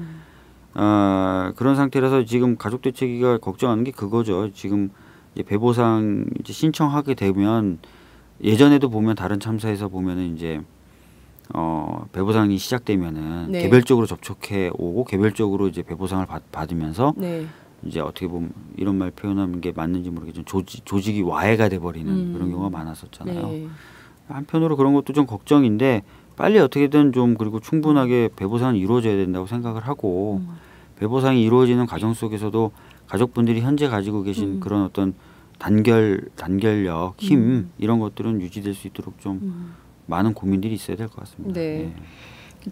그런 상태라서 지금 가족대책위가 걱정하는 게 그거죠. 지금 이제 배보상 이제 신청하게 되면 예전에도 보면 다른 참사에서 보면은 이제 배보상이 시작되면은 네. 개별적으로 접촉해 오고 개별적으로 이제 배보상을 받으면서 네, 이제 어떻게 보면 이런 말 표현하는 게 맞는지 모르겠지만 조직이 와해가 돼버리는 그런 경우가 많았었잖아요. 네. 한편으로 그런 것도 좀 걱정인데 빨리 어떻게든 좀 그리고 충분하게 배보상이 이루어져야 된다고 생각을 하고 배보상이 이루어지는 과정 속에서도 가족분들이 현재 가지고 계신 그런 어떤 단결력, 힘 이런 것들은 유지될 수 있도록 좀 많은 고민들이 있어야 될 것 같습니다. 네.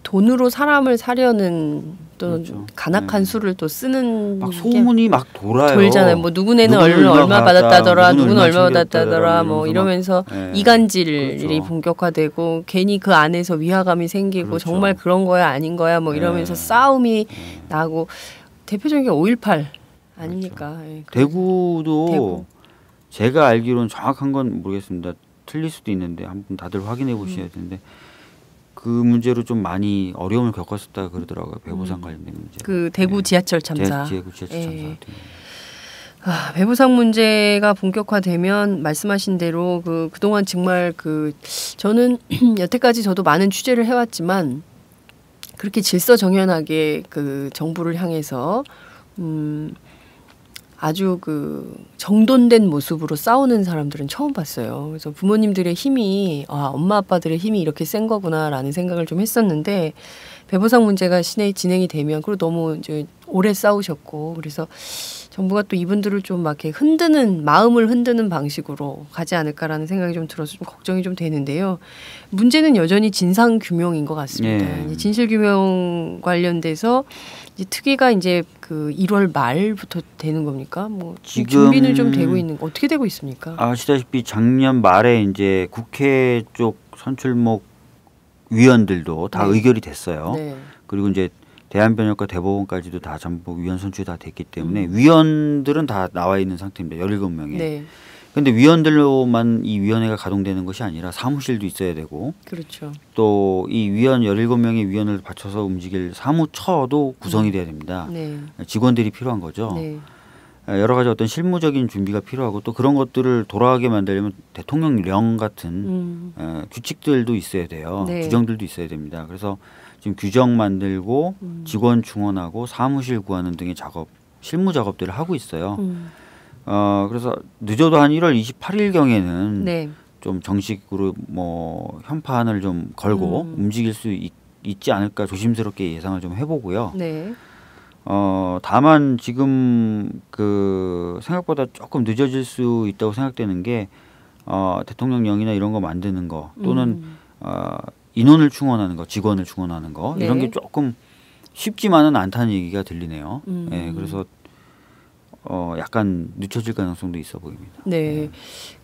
돈으로 사람을 사려는 또 그렇죠. 간악한 네. 수를 또 쓰는 막 게 소문이 막 돌아요. 돌잖아요. 뭐 누구네는 얼마 받았다더라, 누구는 얼마 받았다더라, 뭐 이러면서 네. 이간질이 그렇죠. 본격화되고 괜히 그 안에서 위화감이 생기고 그렇죠. 정말 그런 거야 아닌 거야 뭐 이러면서 네. 싸움이 나고 대표적인 게 5.18 아닙니까? 예, 대구도 대구. 제가 알기로는 정확한 건 모르겠습니다. 틀릴 수도 있는데 한번 다들 확인해 보셔야 되는데 그 문제로 좀 많이 어려움을 겪었었다 그러더라고요. 배보상 관련된 문제. 그 대구 지하철 참사. 대구 지하철 참사 예. 같은 경우. 배보상 문제가 본격화되면 말씀하신 대로 그동안 정말 저는 여태까지 저도 많은 취재를 해왔지만 그렇게 질서정연하게 그 정부를 향해서 아주 정돈된 모습으로 싸우는 사람들은 처음 봤어요. 그래서 부모님들의 힘이 엄마 아빠들의 힘이 이렇게 센 거구나라는 생각을 좀 했었는데 배보상 문제가 진행이 되면 그리고 너무 이제 오래 싸우셨고 그래서 정부가 또 이분들을 좀 막 이렇게 마음을 흔드는 방식으로 가지 않을까라는 생각이 좀 들어서 좀 걱정이 좀 되는데요. 문제는 여전히 진상 규명인 것 같습니다. 네. 이제 진실 규명 관련돼서 이제 특위가 이제 1월 말부터 되는 겁니까? 뭐 지금 준비는 좀 되고 있는 거 어떻게 되고 있습니까? 아시다시피 작년 말에 이제 국회 쪽 선출목 위원들도 다 네. 의결이 됐어요. 네. 그리고 이제 대한변협과 대법원까지도 다 전부 위원 선출이 다 됐기 때문에 위원들은 다 나와 있는 상태입니다. 17명이. 네. 그런데 위원들로만 이 위원회가 가동되는 것이 아니라 사무실도 있어야 되고 그렇죠. 또 이 위원 17명의 위원을 받쳐서 움직일 사무처도 구성이 돼야 됩니다. 네. 직원들이 필요한 거죠. 네. 여러 가지 어떤 실무적인 준비가 필요하고 또 그런 것들을 돌아가게 만들려면 대통령령 같은 규칙들도 있어야 돼요. 네. 규정들도 있어야 됩니다. 그래서 지금 규정 만들고 직원 충원하고 사무실 구하는 등의 실무 작업들을 하고 있어요. 그래서 늦어도 한 1월 28일경에는 네. 좀 정식으로 뭐 현판을 좀 걸고 움직일 수 있지 않을까 조심스럽게 예상을 좀 해보고요. 네. 다만 지금 생각보다 조금 늦어질 수 있다고 생각되는 게 대통령령이나 이런 거 만드는 거 또는 인원을 충원하는 거, 직원을 충원하는 거 이런 네. 게 조금 쉽지만은 않다는 얘기가 들리네요. 네, 그래서 약간 늦춰질 가능성도 있어 보입니다. 네.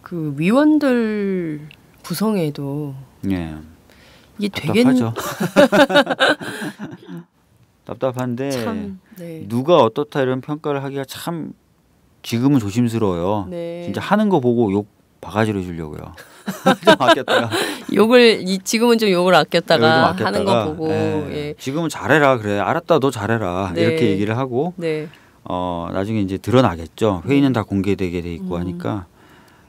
그 위원들 구성에도 네. 이게 답답하죠. 답답한데 참 네. 누가 어떻다 이런 평가를 하기가 참 지금은 조심스러워요. 네. 진짜 하는 거 보고 욕 바가지로 해주려고요. 좀 아꼈다가 지금은 좀 욕을 아꼈다가 좀 하는 거 보고 예. 지금은 잘해라 그래 알았다 너 잘해라 네. 이렇게 얘기를 하고 네. 나중에 이제 드러나겠죠. 회의는 다 공개되게 돼 있고 하니까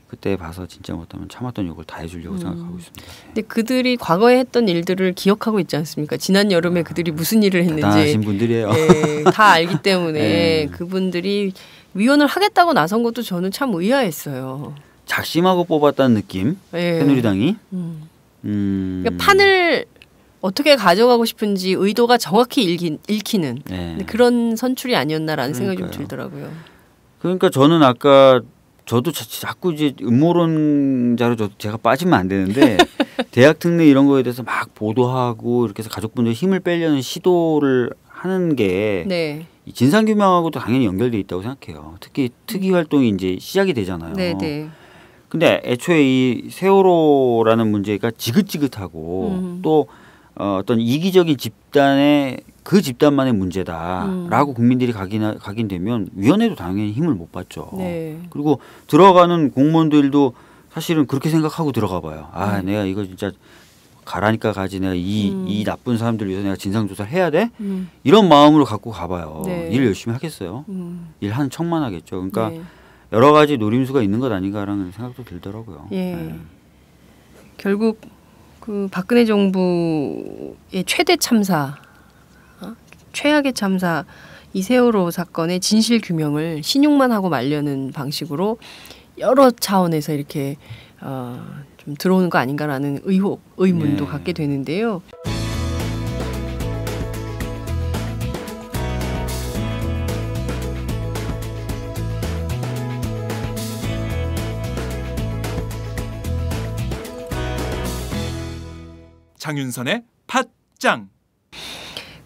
그때 봐서 진짜 못하면 참았던 욕을 다 해주려고 생각하고 있습니다. 근데 그들이 과거에 했던 일들을 기억하고 있지 않습니까? 지난 여름에 그들이 무슨 일을 했는지 대단하신 분들이에요. 네, 다 알기 때문에 네. 그분들이 위원을 하겠다고 나선 것도 저는 참 의아했어요. 작심하고 뽑았다는 느낌. 네. 새누리당이. 그러니까 판을 어떻게 가져가고 싶은지 의도가 정확히 읽히는 네. 그런 선출이 아니었나라는 생각이 좀 그러니까요. 들더라고요. 그러니까 저는 아까 저도 자꾸 이제 음모론자로 제가 빠지면 안 되는데 대학 특례 이런 거에 대해서 막 보도하고 이렇게 해서 가족분들 힘을 빼려는 시도를 하는 게 네. 진상규명하고도 당연히 연결돼 있다고 생각해요. 특히 특위 활동이 이제 시작이 되잖아요. 네, 네. 근데 애초에 이 세월호라는 문제가 지긋지긋하고 또 어떤 이기적인 집단의 그 집단만의 문제다라고 국민들이 각인되면 위원회도 당연히 힘을 못 받죠. 네. 그리고 들어가는 공무원들도 사실은 그렇게 생각하고 들어가 봐요. 내가 이거 진짜 가라니까 가지. 내가 이 나쁜 사람들 위해서 내가 진상조사를 해야 돼? 이런 마음으로 갖고 가봐요. 네. 일을 열심히 하겠어요. 일하는 척만 하겠죠. 그러니까 네. 여러 가지 노림수가 있는 것 아닌가라는 생각도 들더라고요. 예. 네. 결국 그 박근혜 정부의 최대 참사, 최악의 참사 이 세월호 사건의 진실 규명을 신용만 하고 말려는 방식으로 여러 차원에서 이렇게 좀 들어오는 거 아닌가라는 의문도 네. 갖게 되는데요. 장윤선의 팟짱.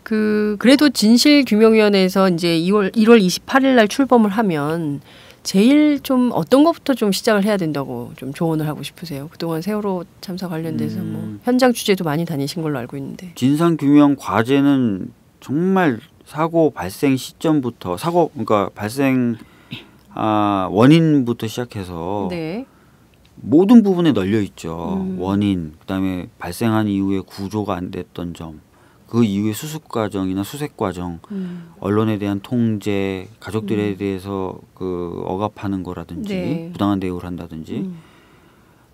그래도 진실규명위원회에서 이제 1월 28일 날 출범을 하면 제일 좀 어떤 것부터 좀 시작을 해야 된다고 좀 조언을 하고 싶으세요? 그동안 세월호 참사 관련돼서 뭐 현장 취재도 많이 다니신 걸로 알고 있는데. 진상규명 과제는 정말 사고 발생 시점부터 그러니까 발생 원인부터 시작해서 네. 모든 부분에 널려 있죠. 원인, 그다음에 발생한 이후에 구조가 안 됐던 점, 그 이후의 수습 과정이나 수색 과정, 언론에 대한 통제, 가족들에 대해서 그 억압하는 거라든지 네. 부당한 대우를 한다든지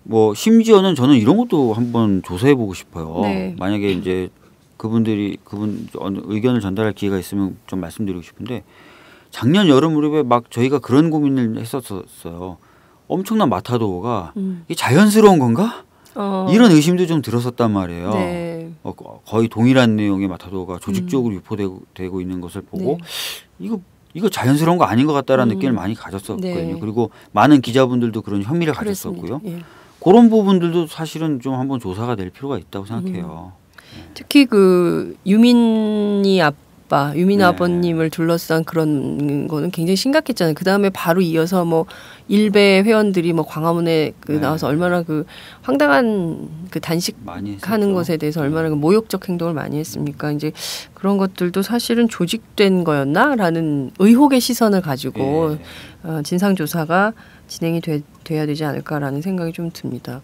뭐 심지어는 저는 이런 것도 한번 조사해 보고 싶어요. 네. 만약에 이제 그분 의견을 전달할 기회가 있으면 좀 말씀드리고 싶은데 작년 여름 무렵에 막 저희가 그런 고민을 했었어요. 엄청난 마타도어가 이게 자연스러운 건가? 이런 의심도 좀 들었었단 말이에요. 네. 거의 동일한 내용의 마타도어가 조직적으로 유포되고 있는 것을 보고 네. 이거 자연스러운 거 아닌 것 같다라는 느낌을 많이 가졌었거든요. 네. 그리고 많은 기자분들도 그런 혐의를 가졌었고요. 예. 그런 부분들도 사실은 좀 한번 조사가 될 필요가 있다고 생각해요. 특히 그 유민이 네. 아버님을 둘러싼 그런 거는 굉장히 심각했잖아요. 그 다음에 바로 이어서 뭐 일베 회원들이 뭐 광화문에 네. 나와서 얼마나 그 황당한 그 많이 단식하는 했었죠. 것에 대해서 얼마나 그 모욕적 행동을 많이 했습니까? 이제 그런 것들도 사실은 조직된 거였나라는 의혹의 시선을 가지고 진상 조사가 진행이 돼야 되지 않을까라는 생각이 좀 듭니다.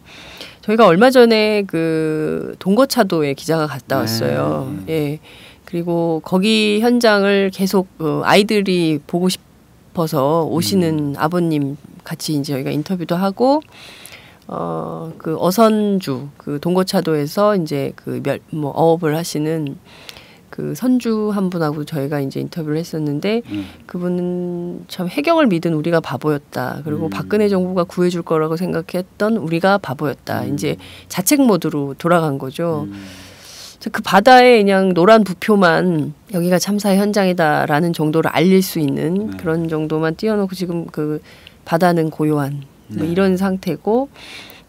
저희가 얼마 전에 그 동거차도에 기자가 갔다 왔어요. 예. 그리고 거기 현장을 계속 아이들이 보고 싶어서 오시는 아버님 같이 이제 저희가 인터뷰도 하고 그 어선주 그 동거차도에서 이제 그 어업을 하시는 그 선주 한 분하고 저희가 이제 인터뷰를 했었는데 그분은 참 해경을 믿은 우리가 바보였다. 그리고 박근혜 정부가 구해줄 거라고 생각했던 우리가 바보였다. 이제 자책 모드로 돌아간 거죠. 그 바다에 그냥 노란 부표만 여기가 참사 현장이다라는 정도를 알릴 수 있는 그런 정도만 띄워놓고 지금 그 바다는 고요한 뭐 이런 상태고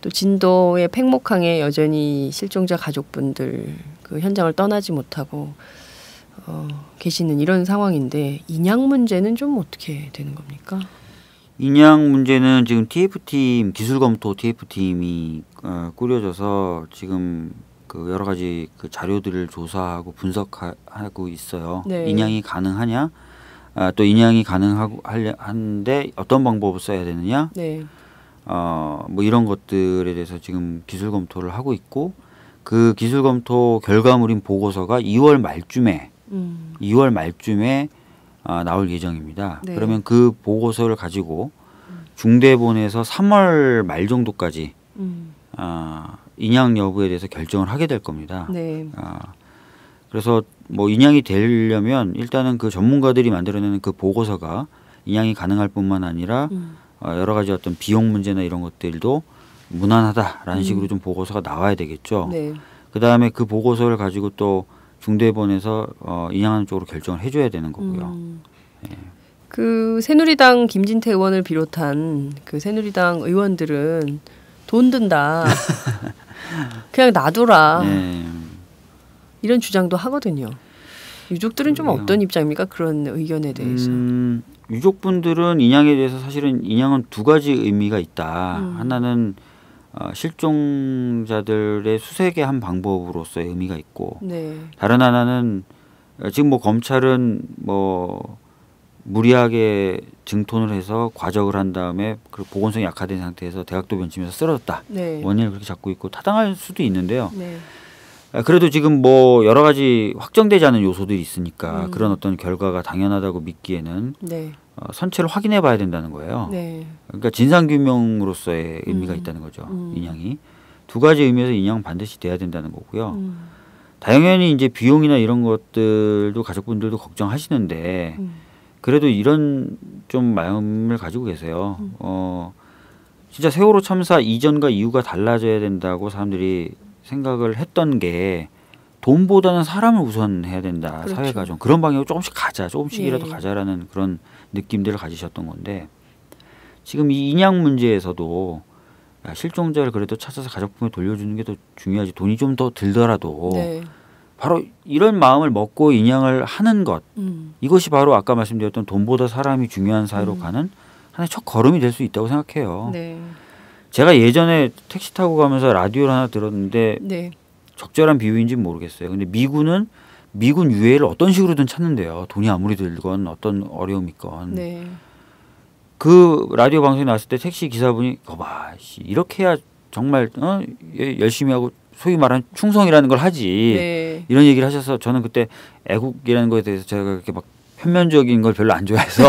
또 진도의 팽목항에 여전히 실종자 가족분들 그 현장을 떠나지 못하고 계시는 이런 상황인데 인양 문제는 좀 어떻게 되는 겁니까? 인양 문제는 지금 TF팀 기술검토 TF팀이 꾸려져서 지금 그 여러 가지 그 자료들을 조사하고 분석하고 있어요. 네. 인양이 가능하냐? 또 인양이 가능한데 어떤 방법을 써야 되느냐? 네. 뭐 이런 것들에 대해서 지금 기술 검토를 하고 있고 그 기술 검토 결과물인 보고서가 2월 말쯤에 나올 예정입니다. 네. 그러면 그 보고서를 가지고 중대본에서 3월 말 정도까지 인양 여부에 대해서 결정을 하게 될 겁니다. 네. 그래서 뭐 인양이 되려면 일단은 그 전문가들이 만들어내는 그 보고서가 인양이 가능할 뿐만 아니라 여러 가지 어떤 비용 문제나 이런 것들도 무난하다라는 식으로 좀 보고서가 나와야 되겠죠. 네. 그다음에 그 보고서를 가지고 또 중대본에서 인양하는 쪽으로 결정을 해줘야 되는 거고요. 그 새누리당 김진태 의원을 비롯한 그 새누리당 의원들은 돈 든다. 그냥 놔둬라. 네. 이런 주장도 하거든요. 유족들은 좀 그래요. 어떤 입장입니까? 그런 의견에 대해서. 유족분들은 인양에 대해서 사실은 인양은 두 가지 의미가 있다. 하나는 실종자들의 수색의 한 방법으로서의 의미가 있고 네. 다른 하나는 지금 뭐 검찰은 뭐 무리하게 증톤을 해서 과적을 한 다음에 그 보건성이 약화된 상태에서 대각도 변치면서 쓰러졌다. 네. 원인을 그렇게 잡고 있고 타당할 수도 있는데요. 네. 그래도 지금 뭐 여러 가지 확정되지 않은 요소들이 있으니까 그런 어떤 결과가 당연하다고 믿기에는 네. 선체를 확인해 봐야 된다는 거예요. 네. 그러니까 진상규명으로서의 의미가 있다는 거죠. 인양이. 두 가지 의미에서 인양은 반드시 돼야 된다는 거고요. 당연히 이제 비용이나 이런 것들도 가족분들도 걱정하시는데 그래도 이런 좀 마음을 가지고 계세요. 진짜 세월호 참사 이전과 이후가 달라져야 된다고 사람들이 생각을 했던 게 돈보다는 사람을 우선해야 된다. 그렇죠. 사회가 좀 그런 방향으로 조금씩 가자. 조금씩이라도 예. 가자라는 그런 느낌들을 가지셨던 건데 지금 이 인양 문제에서도 야, 실종자를 그래도 찾아서 가족분에 돌려주는 게 더 중요하지. 돈이 좀 더 들더라도 네. 바로 이런 마음을 먹고 인양을 하는 것 이것이 바로 아까 말씀드렸던 돈보다 사람이 중요한 사회로 가는 하나의 첫 걸음이 될 수 있다고 생각해요. 네. 제가 예전에 택시 타고 가면서 라디오를 하나 들었는데 네. 적절한 비유인지는 모르겠어요. 근데 미군은 미군 유해를 어떤 식으로든 찾는데요. 돈이 아무리 들건 어떤 어려움이 있건. 네. 그 라디오 방송에 나왔을 때 택시 기사분이 거봐 이렇게 해야 정말 열심히 하고 소위 말하는 충성이라는 걸 하지. 네. 이런 얘기를 하셔서 저는 그때 애국이라는 거에 대해서 제가 그렇게 막 편면적인 걸 별로 안 좋아해서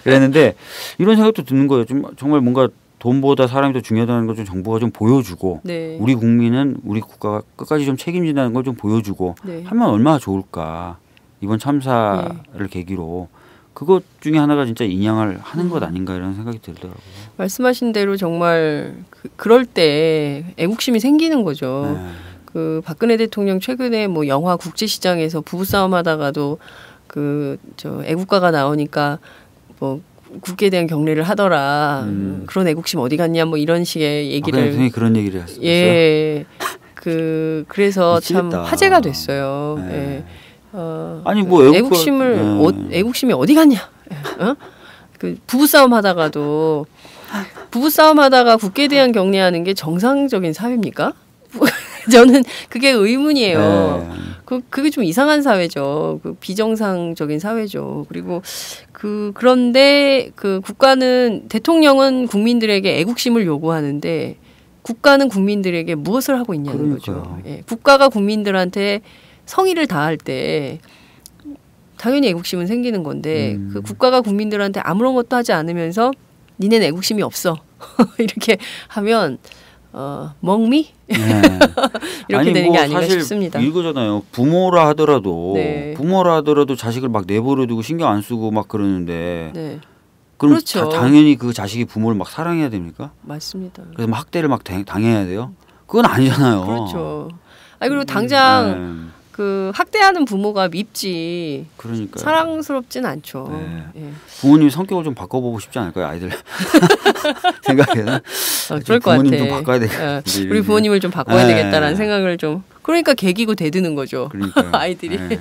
그랬는데 이런 생각도 드는 거예요. 좀 정말 뭔가 돈보다 사람이 더 중요하다는 걸 좀 정부가 좀 보여주고 네. 우리 국민은 우리 국가가 끝까지 좀 책임진다는 걸 좀 보여주고 네. 하면 얼마나 좋을까. 이번 참사를 계기로 그것 중에 하나가 진짜 인양을 하는 것 아닌가 이런 생각이 들더라고요. 말씀하신 대로 정말 그럴 때 애국심이 생기는 거죠. 네. 그 박근혜 대통령 최근에 뭐 영화 국제시장에서 부부싸움 하다가도 그 저 애국가가 나오니까 뭐 국기에 대한 경례를 하더라. 그런 애국심 어디 갔냐 뭐 이런 식의 얘기를 선생님이 그런 얘기를 했어요. 예. 그래서 미치겠다. 참 화제가 됐어요. 네. 예. 아니 뭐 애국심이 어디 갔냐? 어? 그 부부싸움 하다가도 부부싸움 하다가 국기에 대한 경례하는 게 정상적인 사회입니까? 저는 그게 의문이에요. 네. 그게 좀 이상한 사회죠. 그 비정상적인 사회죠. 그리고 그런데 그 국가는 대통령은 국민들에게 애국심을 요구하는데 국가는 국민들에게 무엇을 하고 있냐는 그러니까요. 거죠. 예. 국가가 국민들한테 성의를 다할 때 당연히 애국심은 생기는 건데 그 국가가 국민들한테 아무런 것도 하지 않으면서 니네는 애국심이 없어 이렇게 하면 멍미 네. 이렇게 아니, 되는 뭐 게 아닌가 사실 싶습니다. 이거잖아요. 부모라 하더라도 네. 자식을 막 내버려 두고 신경 안 쓰고 막 그러는데 네, 그럼 그렇죠. 당연히 그 자식이 부모를 막 사랑해야 됩니까? 맞습니다. 그래서 막 학대를 막 당해야 돼요? 그건 아니잖아요. 그렇죠. 아니 그리고 당장 네. 그 학대하는 부모가 밉지 그러니까 사랑스럽진 않죠. 네. 예. 부모님 성격을 좀 바꿔보고 싶지 않을까요, 아이들 생각에는? 그럴 것 부모님 같아. 좀 바꿔야 되겠다. 우리 부모님을 좀 바꿔야 네. 되겠다라는 생각을 좀 그러니까 개기고 대드는 거죠. 그러니까요. 아이들이. 네.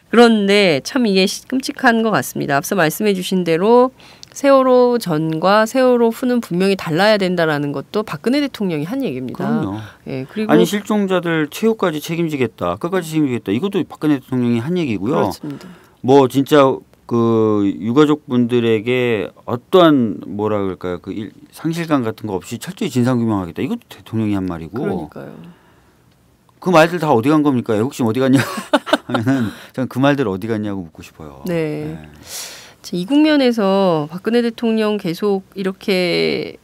그런데 참 이게 끔찍한 것 같습니다. 앞서 말씀해주신 대로 세월호 전과 세월호 후는 분명히 달라야 된다라는 것도 박근혜 대통령이 한 얘기입니다. 그럼요. 예, 그리고 아니 실종자들 최후까지 책임지겠다, 끝까지 책임지겠다. 이것도 박근혜 대통령이 한 얘기고요. 그렇습니다. 뭐 진짜 그 유가족분들에게 어떠한 뭐라 그럴까요, 그 상실감 같은 거 없이 철저히 진상규명하겠다. 이것도 대통령이 한 말이고. 그러니까요. 그 말들 다 어디 간 겁니까? 애국심 어디 갔냐 하면은 저는 그 말들 어디 갔냐고 묻고 싶어요. 네. 이 국면에서 박근혜 대통령 계속 이렇게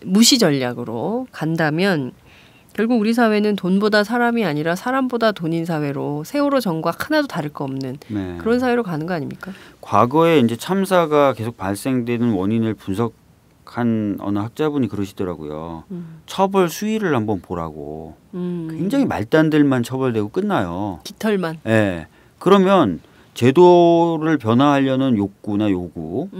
무시 전략으로 간다면 결국 우리 사회는 돈보다 사람이 아니라 사람보다 돈인 사회로 세월호 전과 하나도 다를 거 없는 네. 그런 사회로 가는 거 아닙니까? 과거에 이제 참사가 계속 발생되는 원인을 분석한 어느 학자분이 그러시더라고요. 처벌 수위를 한번 보라고. 굉장히 말단들만 처벌되고 끝나요. 깃털만. 네. 그러면 제도를 변화하려는 욕구나 요구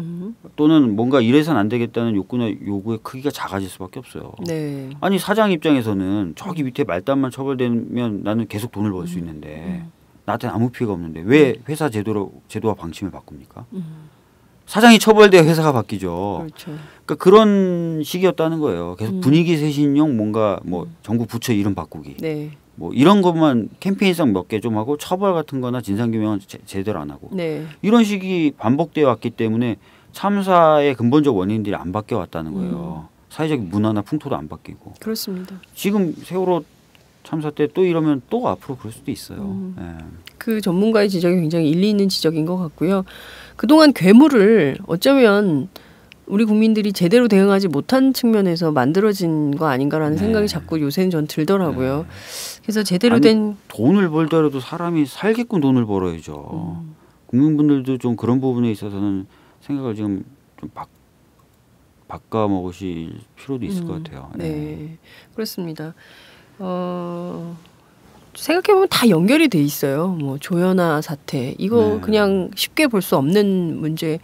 또는 뭔가 이래선 안 되겠다는 욕구나 요구의 크기가 작아질 수밖에 없어요. 네. 아니 사장 입장에서는 저기 밑에 말단만 처벌되면 나는 계속 돈을 벌 수 있는데 나한테는 아무 피해가 없는데 왜 회사 제도와 방침을 바꿉니까? 사장이 처벌돼야 회사가 바뀌죠. 그렇죠. 그러니까 그런 식이었다는 거예요. 계속 분위기 쇄신용 뭔가 뭐 정부 부처 이름 바꾸기. 네. 뭐 이런 것만 캠페인성 몇 개 좀 하고 처벌 같은 거나 진상규명은 제대로 안 하고 네. 이런 식이 반복되어 왔기 때문에 참사의 근본적 원인들이 안 바뀌어 왔다는 거예요. 사회적 문화나 풍토도 안 바뀌고. 그렇습니다. 지금 세월호 참사 때 또 이러면 또 앞으로 그럴 수도 있어요. 네. 그 전문가의 지적이 굉장히 일리 있는 지적인 것 같고요. 그동안 괴물을 어쩌면 우리 국민들이 제대로 대응하지 못한 측면에서 만들어진 거 아닌가라는 생각이 자꾸 요새는 전 들더라고요. 그래서 제대로 된 돈을 벌더라도 사람이 살게끔 돈을 벌어야죠. 국민분들도 좀 그런 부분에 있어서는 생각을 좀 바꿔 먹으실 필요도 있을 것 같아요. 네, 그렇습니다. 생각해보면 다 연결이 돼 있어요. 뭐 조현아 사태 이거 그냥 쉽게 볼 수 없는 문제.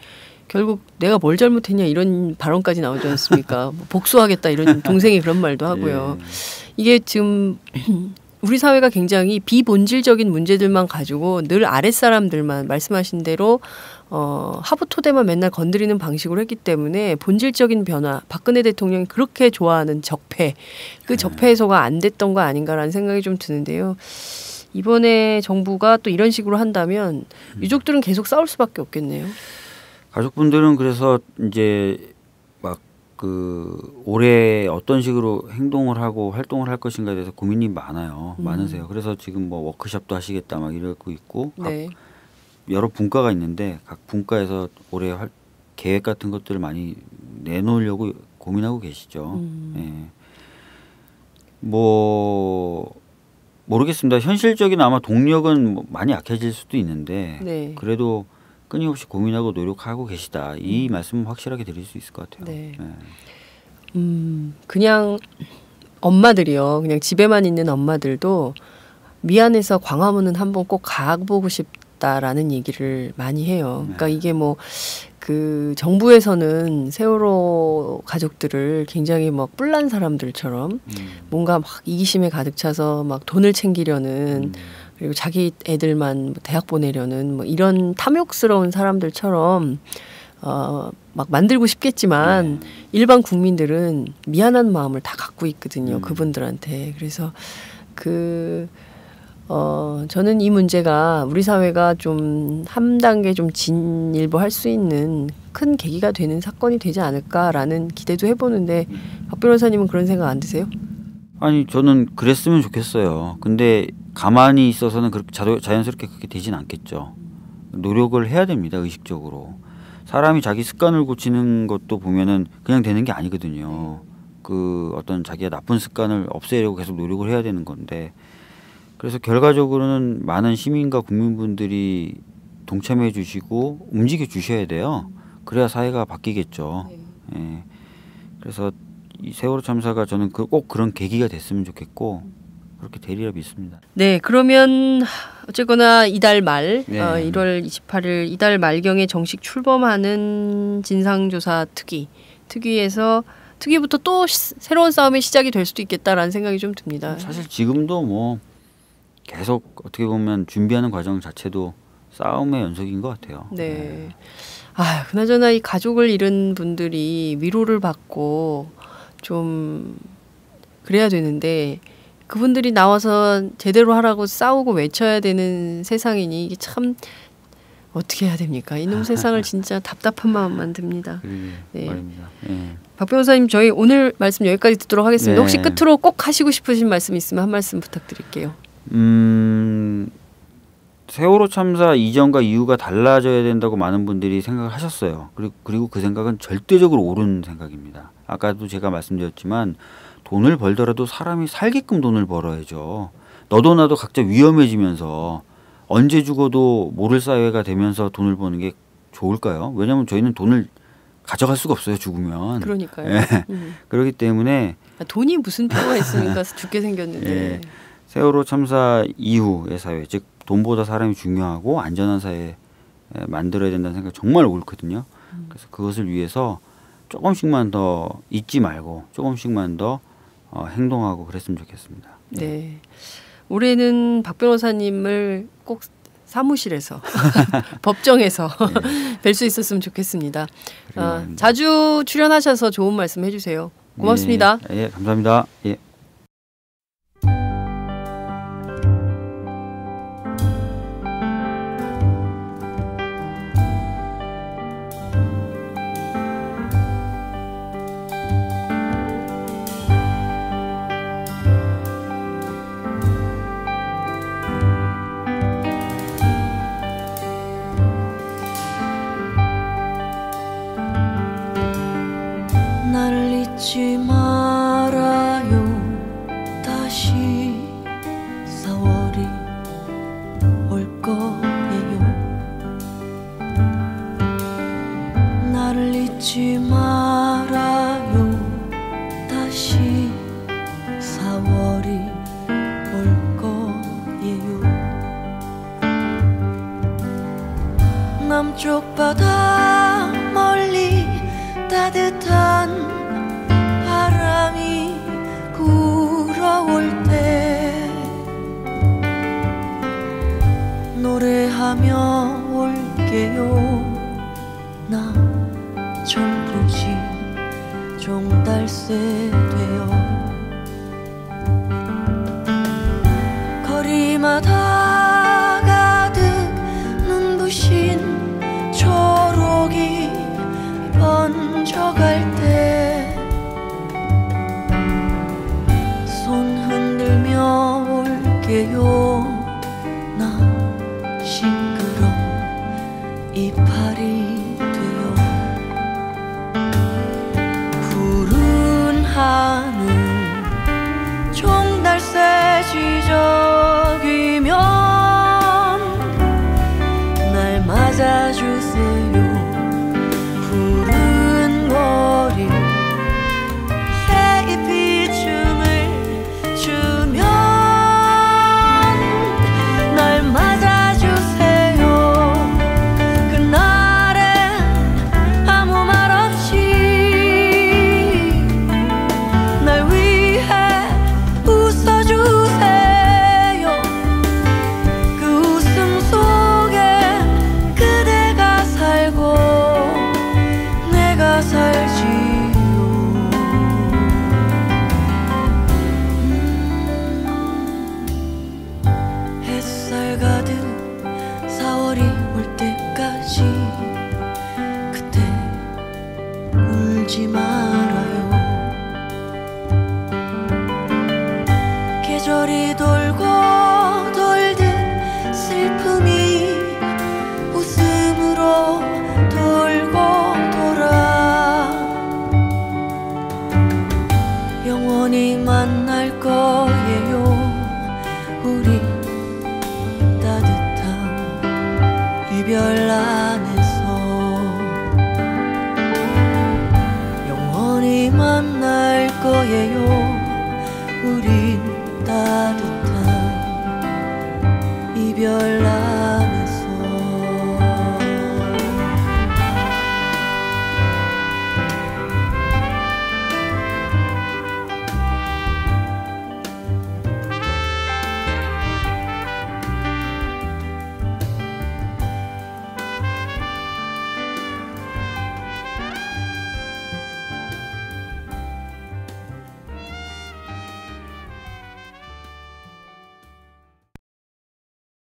결국 내가 뭘 잘못했냐 이런 발언까지 나오지 않습니까? 뭐 복수하겠다 이런 동생이 그런 말도 하고요. 이게 지금 우리 사회가 굉장히 비본질적인 문제들만 가지고 늘 아랫사람들만 말씀하신 대로 하부 토대만 맨날 건드리는 방식으로 했기 때문에 본질적인 변화, 박근혜 대통령이 그렇게 좋아하는 적폐, 그 적폐 해소가 안 됐던 거 아닌가라는 생각이 좀 드는데요. 이번에 정부가 또 이런 식으로 한다면 유족들은 계속 싸울 수밖에 없겠네요. 가족분들은 그래서 이제 막 올해 어떤 식으로 행동을 하고 활동을 할 것인가에 대해서 고민이 많으세요. 그래서 지금 뭐 워크숍도 하시겠다 막 이러고 있고 여러 분과가 있는데 각 분과에서 올해 계획 같은 것들을 많이 내놓으려고 고민하고 계시죠. 뭐 모르겠습니다. 현실적인 아마 동력은 뭐 많이 약해질 수도 있는데 그래도 끊임없이 고민하고 노력하고 계시다. 이 말씀은 확실하게 드릴 수 있을 것 같아요. 그냥 엄마들이요. 그냥 집에만 있는 엄마들도 미안해서 광화문은 한번 꼭 가보고 싶다라는 얘기를 많이 해요. 그러니까 이게 뭐 그 정부에서는 세월호 가족들을 굉장히 막 뿔난 사람들처럼 뭔가 막 이기심에 가득 차서 막 돈을 챙기려는 그리고 자기 애들만 대학 보내려는 뭐 이런 탐욕스러운 사람들처럼 막 만들고 싶겠지만 일반 국민들은 미안한 마음을 다 갖고 있거든요. 그분들한테. 그래서 저는 이 문제가 우리 사회가 좀 한 단계 좀 진일보할 수 있는 큰 계기가 되는 사건이 되지 않을까라는 기대도 해보는데 박 변호사님은 그런 생각 안 드세요? 아니 저는 그랬으면 좋겠어요. 근데 가만히 있어서는 그렇게 자연스럽게 그렇게 되진 않겠죠. 노력을 해야 됩니다. 의식적으로. 사람이 자기 습관을 고치는 것도 보면은 그냥 되는 게 아니거든요. 그 어떤 자기가 나쁜 습관을 없애려고 계속 노력을 해야 되는 건데 그래서 결과적으로는 많은 시민과 국민분들이 동참해 주시고 움직여 주셔야 돼요. 그래야 사회가 바뀌겠죠. 그래서 이 세월호 참사가 저는 꼭 그런 계기가 됐으면 좋겠고 그렇게 되리라 믿습니다. 네, 그러면 어쨌거나 이달 말 1월 28일 이달 말경에 정식 출범하는 진상조사 특위부터 또 새로운 싸움이 시작이 될 수도 있겠다라는 생각이 좀 듭니다. 사실 지금도 뭐 계속 어떻게 보면 준비하는 과정 자체도 싸움의 연속인 것 같아요. 그나저나 이 가족을 잃은 분들이 위로를 받고 좀 그래야 되는데 그분들이 나와서 제대로 하라고 싸우고 외쳐야 되는 세상이니 이게 참 어떻게 해야 됩니까? 이놈 세상을 진짜 답답한 마음만 듭니다. 말입니다. 박 변호사님 저희 오늘 말씀 여기까지 듣도록 하겠습니다. 혹시 끝으로 꼭 하시고 싶으신 말씀 있으면 한 말씀 부탁드릴게요. 세월호 참사 이전과 이후가 달라져야 된다고 많은 분들이 생각을 하셨어요. 그리고 그 생각은 절대적으로 옳은 생각입니다. 아까도 제가 말씀드렸지만 돈을 벌더라도 사람이 살게끔 돈을 벌어야죠. 너도 나도 각자 위험해지면서 언제 죽어도 모를 사회가 되면서 돈을 버는 게 좋을까요? 왜냐하면 저희는 돈을 가져갈 수가 없어요. 죽으면. 그러니까요. 그렇기 때문에 돈이 무슨 필요가 있습니까? 죽게 생겼는데. 세월호 참사 이후의 사회, 즉 돈보다 사람이 중요하고 안전한 사회 만들어야 된다는 생각 정말 옳거든요. 그래서 그것을 위해서 조금씩만 더 잊지 말고 조금씩만 더 행동하고 그랬으면 좋겠습니다. 네. 올해는 박 변호사님을 꼭 사무실에서 법정에서 뵐 수 있었으면 좋겠습니다. 자주 출연하셔서 좋은 말씀 해주세요. 고맙습니다. 감사합니다. 다시 4월이 올 거예요. 남쪽 바다 멀리 따뜻한 바람이 불어올 때 노래하며 올게요. 나 철부지 종달새 되어 거리마다 가득 눈부신 초록이 번져갈 때 손 흔들며 올게요. 나 싱그러 이파리 되어 푸른 하늘 종달새 지저귀면 날 맞아주세요. 푸른 거리 새잎이 춤을 추면 날 맞아주세요. 그날엔 아무 말 없이 날 위해 웃어주세요. 그 웃음 속에 그대가 살고 내가 살지요. 햇살 가득 4월이 올 때까지 그때 울지 말아요. 계절이 돌고 돌듯 슬픔이 웃음으로 돌고 돌아 영원히 만날 거예요. 우리 따뜻한 이별 안에서 영원히 만날 거예요. 우리 따뜻한 이별 안에서